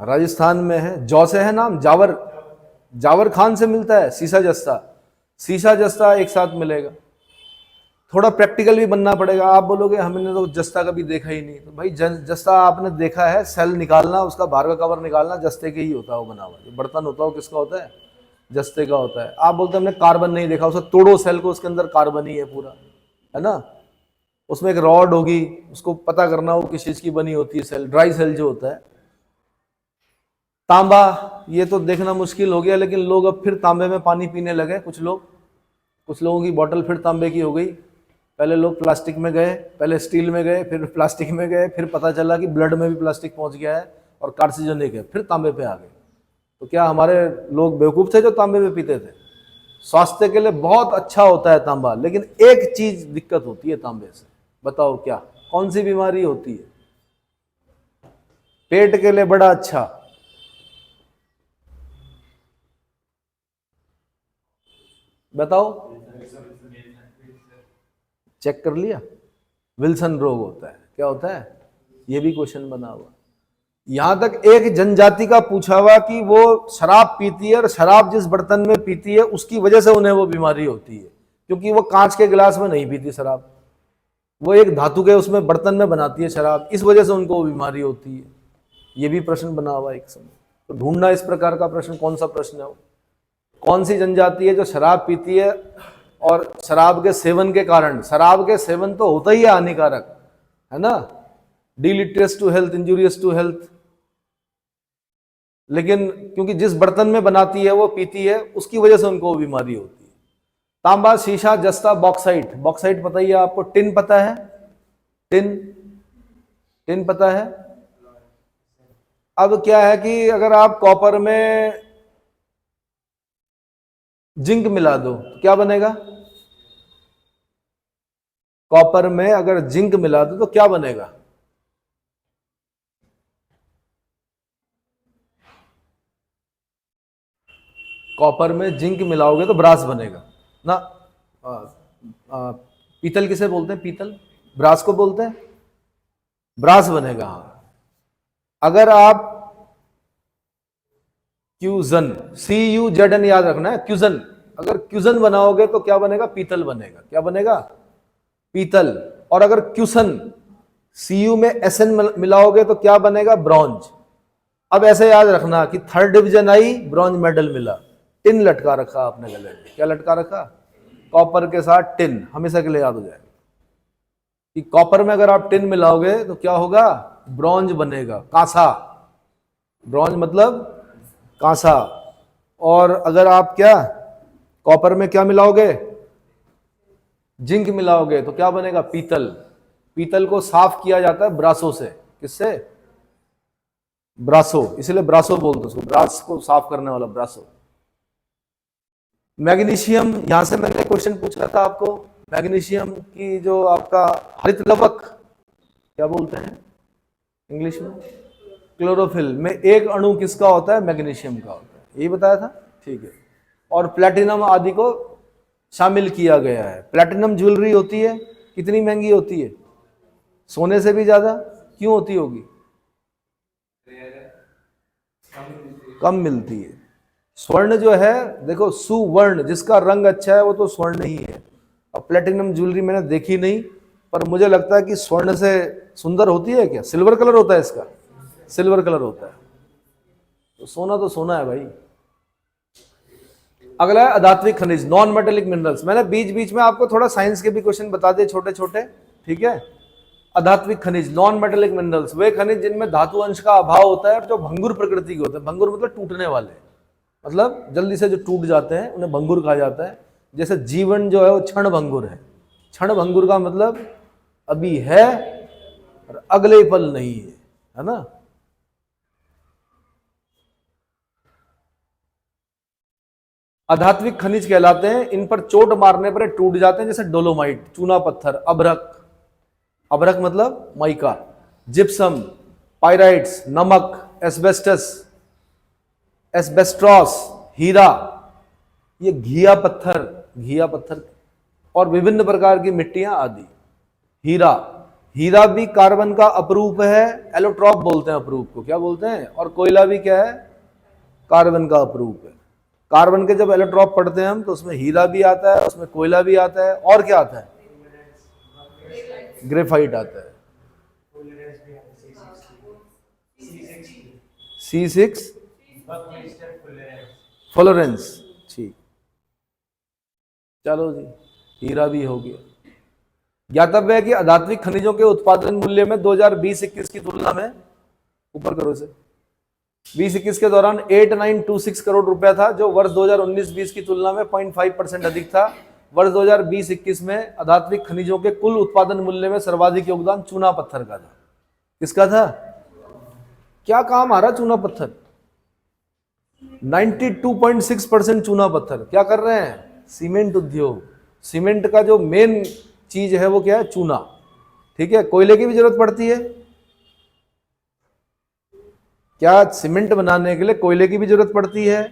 राजस्थान में है, जौ से है नाम, जावर, जावर खान से मिलता है सीसा जस्ता। सीसा जस्ता एक साथ मिलेगा। थोड़ा प्रैक्टिकल भी बनना पड़ेगा। आप बोलोगे हमने तो जस्ता कभी देखा ही नहीं, तो भाई जस्ता आपने देखा है, सेल निकालना, उसका बाहर का कवर निकालना, जस्ते के ही होता है वो बना हुआ। जो बर्तन होता है वो किसका होता है? जस्ते का होता है। आप बोलते हैं हमने कार्बन नहीं देखा, उसे तोड़ो सेल को, उसके अंदर कार्बन ही है पूरा, है ना। उसमें एक रॉड होगी, उसको पता करना वो किस चीज की बनी होती है, सेल, ड्राई सेल जो होता है। तांबा, ये तो देखना मुश्किल हो गया, लेकिन लोग अब फिर तांबे में पानी पीने लगे। कुछ लोगों की बोतल फिर तांबे की हो गई। पहले लोग प्लास्टिक में गए, पहले स्टील में गए, फिर प्लास्टिक में गए, फिर पता चला कि ब्लड में भी प्लास्टिक पहुंच गया है और कार्सिनोजेनिक है, फिर तांबे पे आ गए। तो क्या हमारे लोग बेवकूफ थे जो तांबे पे पीते थे? स्वास्थ्य के लिए बहुत अच्छा होता है तांबा, लेकिन एक चीज दिक्कत होती है तांबे से, बताओ क्या? कौन सी बीमारी होती है? पेट के लिए बड़ा अच्छा, बताओ, चेक कर लिया? विल्सन रोग होता है। क्या होता है? ये भी क्वेश्चन बना हुआ। यहां तक एक जनजाति का पूछा हुआ कि वो शराब पीती है और शराब जिस बर्तन में पीती है उसकी वजह से उन्हें वो बीमारी होती है, क्योंकि वो कांच के गिलास में नहीं पीती शराब, वो एक धातु के उसमें बर्तन में बनाती है शराब, इस वजह से उनको वो बीमारी होती है। ये भी प्रश्न बना हुआ एक समय। तो ढूंढना इस प्रकार का प्रश्न, कौन सा प्रश्न है वो? कौन सी जनजाति है जो शराब पीती है और शराब के सेवन के कारण, शराब के सेवन तो होता ही है हानिकारक, है ना, deleterious to health, injurious to health, लेकिन क्योंकि जिस बर्तन में बनाती है वो पीती है, उसकी वजह से उनको वो बीमारी होती है। तांबा, शीशा, जस्ता, बॉक्साइट। बॉक्साइट पता ही है आपको। टिन पता है? टिन पता है? अब क्या है कि अगर आप कॉपर में जिंक मिला दो तो क्या बनेगा? कॉपर में अगर जिंक मिला दो तो क्या बनेगा? कॉपर में जिंक मिलाओगे तो ब्रास बनेगा ना। पीतल किसे बोलते हैं? पीतल, ब्रास को बोलते हैं, ब्रास बनेगा। हाँ, अगर आप क्यूजन, CUZN याद रखना है, क्यूजन, अगर क्यूजन बनाओगे तो क्या बनेगा? पीतल बनेगा। क्या बनेगा? पीतल। और अगर क्यूसन, CU में SN मिलाओगे तो क्या बनेगा? ब्रॉन्ज। अब ऐसे याद रखना कि 3rd डिवीजन आई, ब्रॉन्ज मेडल मिला। टिन लटका रखा आपने गले में। क्या लटका रखा? कॉपर के साथ टिन, हमेशा के लिए याद हो जाएगा कि कॉपर में अगर आप टिन मिलाओगे तो क्या होगा? ब्रॉन्ज बनेगा, कांसा। ब्रॉन्ज मतलब कांसा। और अगर आप क्या कॉपर में क्या मिलाओगे? जिंक मिलाओगे तो क्या बनेगा? पीतल। पीतल को साफ किया जाता है ब्रासों से। किससे? ब्रासो, इसलिए ब्रासो बोलते उसको, ब्रास को साफ करने वाला ब्रासो। मैग्नीशियम, यहां से मैंने क्वेश्चन पूछा था आपको, मैग्नीशियम की जो आपका हरित लवक, क्या बोलते हैं इंग्लिश में? क्लोरोफिल में एक अणु किसका होता है? मैग्नीशियम का होता है। यही बताया था, ठीक है। और प्लैटिनम आदि को शामिल किया गया है। प्लैटिनम ज्वेलरी होती है, कितनी महंगी होती है? सोने से भी ज्यादा। क्यों होती होगी? कम मिलती है। स्वर्ण जो है, देखो, सुवर्ण, जिसका रंग अच्छा है वो तो स्वर्ण ही है। अब प्लैटिनम ज्वेलरी मैंने देखी नहीं, पर मुझे लगता है कि स्वर्ण से सुंदर होती है। क्या सिल्वर कलर होता है इसका? सिल्वर कलर होता है। तो सोना है भाई। अगला है अधात्विक खनिज, नॉन मेटेलिक मिनरल्स। मैंने बीच बीच में आपको थोड़ा साइंस के भी क्वेश्चन बता दिए छोटे छोटे, ठीक है। अधात्विक खनिज, नॉन मेटेलिक मिनरल्स, वे खनिज जिनमें धातु अंश का अभाव होता है और जो भंगुर प्रकृति के होते हैं। भंगुर मतलब टूटने वाले, मतलब जल्दी से जो टूट जाते हैं उन्हें भंगुर कहा जाता है। जैसे जीवन जो है वो क्षण भंगुर है। क्षण भंगुर का मतलब अभी है और अगले पल नहीं है ना। अधात्विक खनिज कहलाते हैं, इन पर चोट मारने पर टूट जाते हैं, जैसे डोलोमाइट, चूना पत्थर, अभ्रक, अभ्रक मतलब माइका, जिप्सम, पाइराइट्स, नमक, एस्बेस्टस, एस्बेस्ट्रॉस, हीरा, ये घिया पत्थर और विभिन्न प्रकार की मिट्टियां आदि। हीरा भी कार्बन का अपरूप है, एलोट्रॉप बोलते हैं अपरूप को, क्या बोलते हैं। और कोयला भी क्या है, कार्बन का अपरूप है। कार्बन के जब एलोट्रॉप पढ़ते हैं हम तो उसमें हीरा भी आता है, उसमें कोयला भी आता है, और क्या आता है, ग्रेफाइट आता है, C6 फ्लोरेंस। ठीक, चलो जी, हीरा भी हो गया। ज्ञातव्य है कि अधात्विक खनिजों के उत्पादन मूल्य में 2020-21 की तुलना में, ऊपर करो से, 20-21 के दौरान 8926 करोड़ रुपया था, जो वर्ष 2019-20 की तुलना में 0.5% अधिक था। वर्ष 2020-21 में अधात्विक खनिजों के कुल उत्पादन मूल्य में सर्वाधिक योगदान चूना पत्थर का था। किसका था, क्या काम आ रहा चूना पत्थर, 92.6% चूना पत्थर। क्या कर रहे हैं, सीमेंट उद्योग। सीमेंट का जो मेन चीज है वो क्या है, चूना, ठीक है। कोयले की भी जरूरत पड़ती है, क्या सीमेंट बनाने के लिए कोयले की भी जरूरत पड़ती है,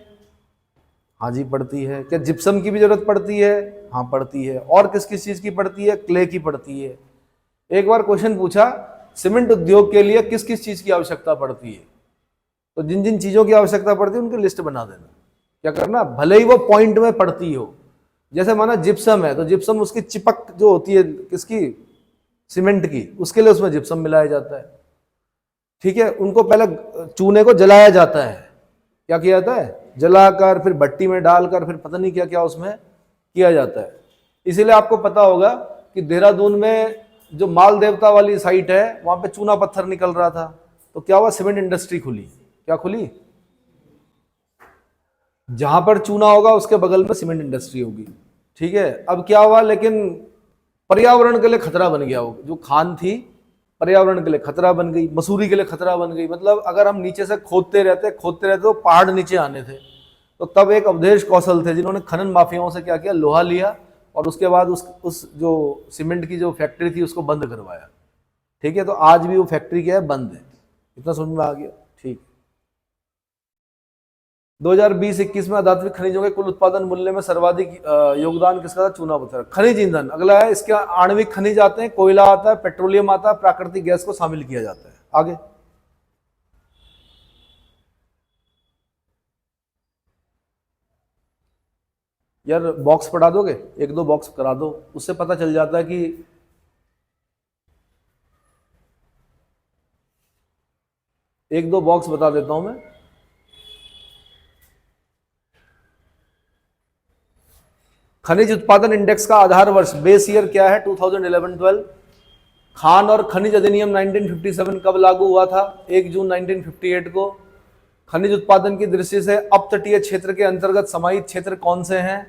हाँ जी पड़ती है। क्या जिप्सम की भी जरूरत पड़ती है, हाँ पड़ती है। और किस किस चीज की पड़ती है, क्ले की पड़ती है। एक बार क्वेश्चन पूछा, सीमेंट उद्योग के लिए किस किस चीज की आवश्यकता पड़ती है, तो जिन जिन चीजों की आवश्यकता पड़ती है उनकी लिस्ट बना देना। क्या करना, भले ही वो पॉइंट में पड़ती हो। जैसे माना जिप्सम है तो जिप्सम उसकी चिपक जो होती है किसकी, सीमेंट की, उसके लिए उसमें जिप्सम मिलाया जाता है, ठीक है। उनको पहले चूने को जलाया जाता है, क्या किया जाता है, जलाकर फिर भट्टी में डालकर फिर पता नहीं क्या क्या उसमें किया जाता है। इसीलिए आपको पता होगा कि देहरादून में जो माल देवता वाली साइट है वहां पे चूना पत्थर निकल रहा था, तो क्या हुआ, सीमेंट इंडस्ट्री खुली। क्या खुली, जहां पर चूना होगा उसके बगल में सीमेंट इंडस्ट्री होगी, ठीक है। अब क्या हुआ, लेकिन पर्यावरण के लिए खतरा बन गया, वो जो खान थी पर्यावरण के लिए खतरा बन गई, मसूरी के लिए खतरा बन गई। मतलब अगर हम नीचे से खोदते रहते तो पहाड़ नीचे आने थे। तो तब एक अवधेश कौशल थे जिन्होंने खनन माफियाओं से क्या किया, लोहा लिया और उसके बाद उस जो सीमेंट की जो फैक्ट्री थी उसको बंद करवाया, ठीक है। तो आज भी वो फैक्ट्री क्या है, बंद है। इतना समझ में आ गया, ठीक। 2020-21 में अधात्विक खनिजों के कुल उत्पादन मूल्य में सर्वाधिक योगदान किसका था, चूना पत्थर। खनिज ईंधन अगला है, इसके आणविक खनिज आते हैं, कोयला आता है, पेट्रोलियम आता है, प्राकृतिक गैस को शामिल किया जाता है। आगे यार बॉक्स पढ़ा दोगे, एक दो बॉक्स करा दो, उससे पता चल जाता है कि एक दो बॉक्स बता देता हूं मैं। खनिज उत्पादन इंडेक्स का आधार वर्ष, बेस ईयर क्या है, 2011-12। खान और खनिज अधिनियम 1957 कब लागू हुआ था, 1 जून 1958 को। खनिज उत्पादन की दृष्टि से अपतटीय क्षेत्र के अंतर्गत समाहित क्षेत्र कौन से हैं,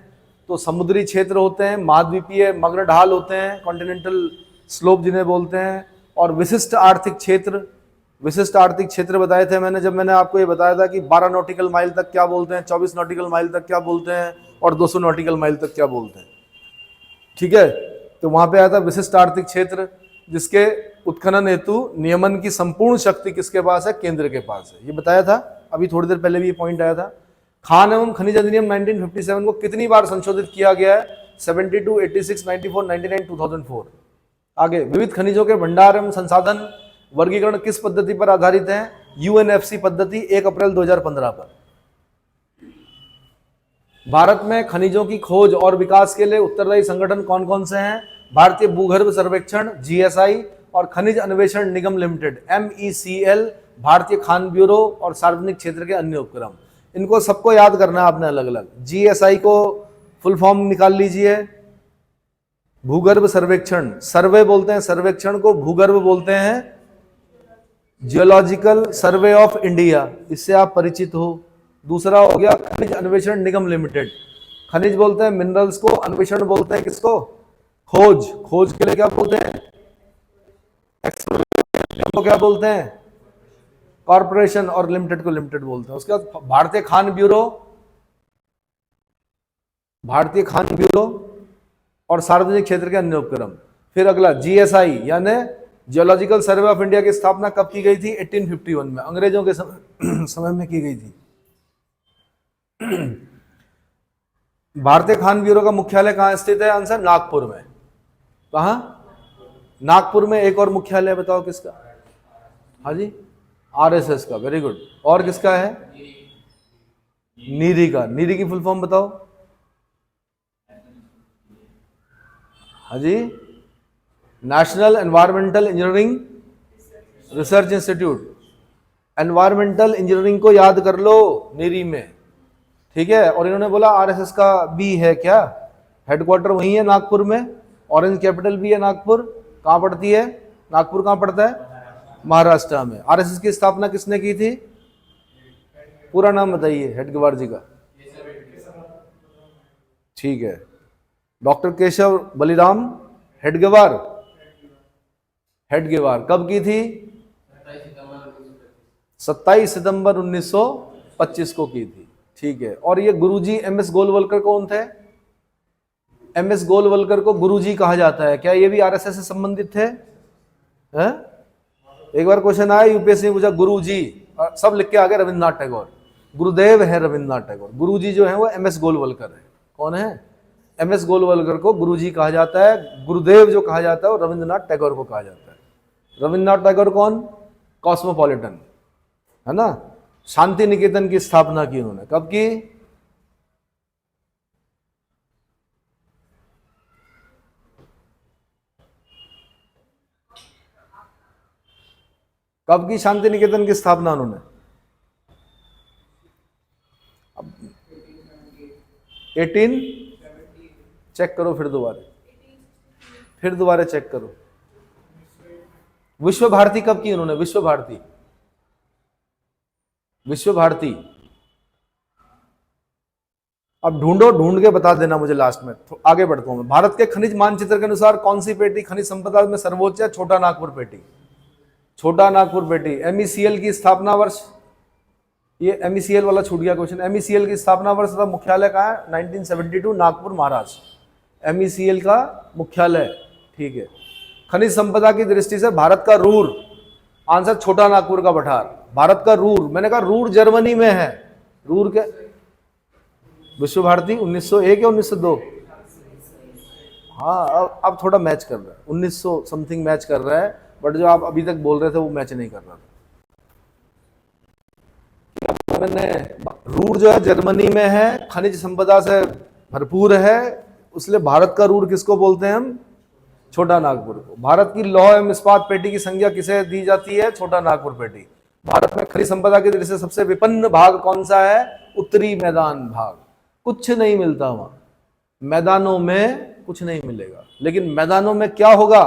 तो समुद्री क्षेत्र होते हैं, महाद्वीपीय मग्न ढाल होते हैं, कॉन्टिनेंटल स्लोप जिन्हें बोलते हैं, और विशिष्ट आर्थिक क्षेत्र। विशिष्ट आर्थिक क्षेत्र बताए थे मैंने, जब मैंने आपको ये बताया था कि 12 नॉटिकल माइल तक क्या बोलते हैं, 24 नॉटिकल माइल तक क्या बोलते हैं, और 200 नॉटिकल माइल तक क्या बोलते हैं, ठीक है। तो वहां पे आया था विशिष्ट आर्थिक क्षेत्र, जिसके उत्खनन हेतु नियमन की संपूर्ण शक्ति किसके पास है, केंद्र के पास है। ये बताया था अभी थोड़ी देर पहले भी, ये पॉइंट आया था। खान एवं खनिज अधिनियम 1957 को कितनी बार संशोधित किया गया है, 72, 86, 94, 99, 2004। आगे, विविध खनिजों के भंडार एवं संसाधन वर्गीकरण किस पद्धति पर आधारित है, UNFC पद्धति, 1 अप्रैल 2015 पर। भारत में खनिजों की खोज और विकास के लिए उत्तरदायी संगठन कौन कौन से हैं, भारतीय भूगर्भ सर्वेक्षण GSI और खनिज अन्वेषण निगम लिमिटेड MECL, भारतीय खान ब्यूरो और सार्वजनिक क्षेत्र के अन्य उपक्रम। इनको सबको याद करना है आपने अलग अलग। जीएसआई को फुल फॉर्म निकाल लीजिए, भूगर्भ सर्वेक्षण, सर्वे बोलते हैं सर्वेक्षण को, भूगर्भ बोलते हैं जियोलॉजिकल सर्वे ऑफ इंडिया, इससे आप परिचित हो। दूसरा हो गया खनिज अन्वेषण निगम लिमिटेड, खनिज बोलते हैं मिनरल्स को, अन्वेषण बोलते हैं किसको, खोज, खोज के लिए क्या बोलते हैं, एक्सप्लोरेशन को क्या बोलते हैं, कॉर्पोरेशन, और लिमिटेड को लिमिटेड बोलते हैं। उसके बाद भारतीय खान ब्यूरो, भारतीय खान ब्यूरो और सार्वजनिक क्षेत्र के अन्य उपक्रम। फिर अगला जीएसआई यानी जियोलॉजिकल सर्वे ऑफ इंडिया की स्थापना कब की गई थी, 1851 में, अंग्रेजों के समय में की गई थी। भारतीय खान ब्यूरो का मुख्यालय कहां स्थित है, आंसर नागपुर में। कहां, नागपुर में। एक और मुख्यालय बताओ किसका, हाँ जी, आरएसएस का, वेरी गुड। और किसका है, नीरी का। नीरी की फुल फॉर्म बताओ, हाँ जी, national environmental engineering research institute. Environmental engineering को याद कर लो नीरी में, ठीक है। और इन्होंने बोला आरएसएस का भी है क्या, हेडक्वार्टर वही है नागपुर में, ऑरेंज कैपिटल भी है नागपुर। कहाँ पड़ती है, नागपुर कहाँ पड़ता है, महाराष्ट्र में। आरएसएस की स्थापना किसने की थी, पूरा नाम बताइए हेडगेवार जी का, ठीक है, डॉक्टर केशव बलिराम हेडगेवार। हेडगेवार कब की थी, 27 सितंबर 1925 को की थी, ठीक है। और ये गुरुजी एमएस गोलवलकर कौन थे, एमएस गोलवलकर को गुरुजी कहा जाता है, क्या ये भी आरएसएस से संबंधित थे, हैं? एक बार क्वेश्चन आया यूपीएससी में, पूछा गुरुजी, सब लिख के आ गए रविन्द्रनाथ टैगोर, गुरुदेव है रविन्द्रनाथ टैगोर, गुरुजी जो है वो एमएस गोलवलकर है। कौन है, एमएस गोलवलकर को गुरुजी कहा जाता है, गुरुदेव जो कहा जाता है वो रविन्द्रनाथ टैगोर को कहा जाता है। रविन्द्रनाथ टैगोर कौन, कॉस्मोपॉलिटन, है ना। शांति निकेतन की स्थापना की उन्होंने, कब की, कब की शांति निकेतन की स्थापना उन्होंने, 18 चेक करो, फिर दोबारा चेक करो। विश्व भारती कब की उन्होंने, विश्व भारती, विश्व भारती, अब ढूंढो, ढूंढ के बता देना मुझे लास्ट में। तो आगे बढ़ता हूं मैं। भारत के खनिज मानचित्र के अनुसार कौन सी पेटी खनिज संपदा में सर्वोच्च है, छोटा नागपुर पेटी, छोटा नागपुर पेटी। एमईसीएल की स्थापना वर्ष, ये एमईसीएल वाला छूट गया क्वेश्चन, एमईसीएल की स्थापना वर्ष तथा मुख्यालय कहाँ है, 1972 नागपुर महाराष्ट्र, एमईसीएल का मुख्यालय, ठीक है। खनिज संपदा की दृष्टि से भारत का रूर, आंसर छोटा नागपुर का पठार, भारत का रूर, मैंने कहा रूर जर्मनी में है, रूर के, विश्व भारती 1901 या 1902, हाँ अब थोड़ा मैच कर रहा है, 1900 समथिंग मैच कर रहा है, बट जो आप अभी तक बोल रहे थे वो मैच नहीं कर रहा था। मैंने रूर जो है जर्मनी में है, खनिज संपदा से भरपूर है, इसलिए भारत का रूर किसको बोलते हैं हम, छोटा नागपुर को। भारत की लौह एवं इस्पात पेटी की संज्ञा किसे दी जाती है, छोटा नागपुर पेटी। भारत में खनिज संपदा की दृष्टि से सबसे विपन्न भाग कौन सा है, उत्तरी मैदान भाग, कुछ नहीं मिलता वहां, मैदानों में कुछ नहीं मिलेगा, लेकिन मैदानों में क्या होगा,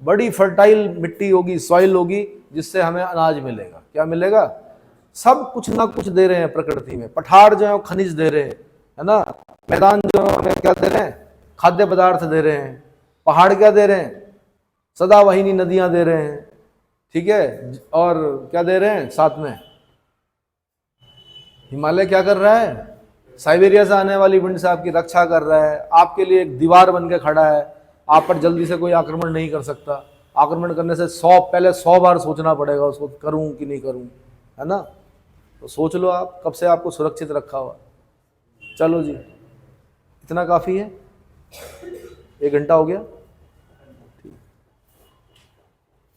बड़ी फर्टाइल मिट्टी होगी, सॉइल होगी, जिससे हमें अनाज मिलेगा। क्या मिलेगा, सब कुछ ना कुछ दे रहे हैं प्रकृति में। पठार जो है खनिज दे रहे हैं, है ना, मैदान जो है हमें क्या दे रहे हैं, खाद्य पदार्थ दे रहे हैं, पहाड़ क्या दे रहे हैं, सदावहिनी नदियां दे रहे हैं, ठीक है। और क्या दे रहे हैं साथ में, हिमालय क्या कर रहा है, साइबेरिया से आने वाली विंड से आपकी रक्षा कर रहा है, आपके लिए एक दीवार बन के खड़ा है, आप पर जल्दी से कोई आक्रमण नहीं कर सकता। आक्रमण करने से पहले 100 बार सोचना पड़ेगा उसको, करूं कि नहीं करूं, है ना। तो सोच लो आप, कब से आपको सुरक्षित रखा हुआ। चलो जी, इतना काफ़ी है, 1 घंटा हो गया।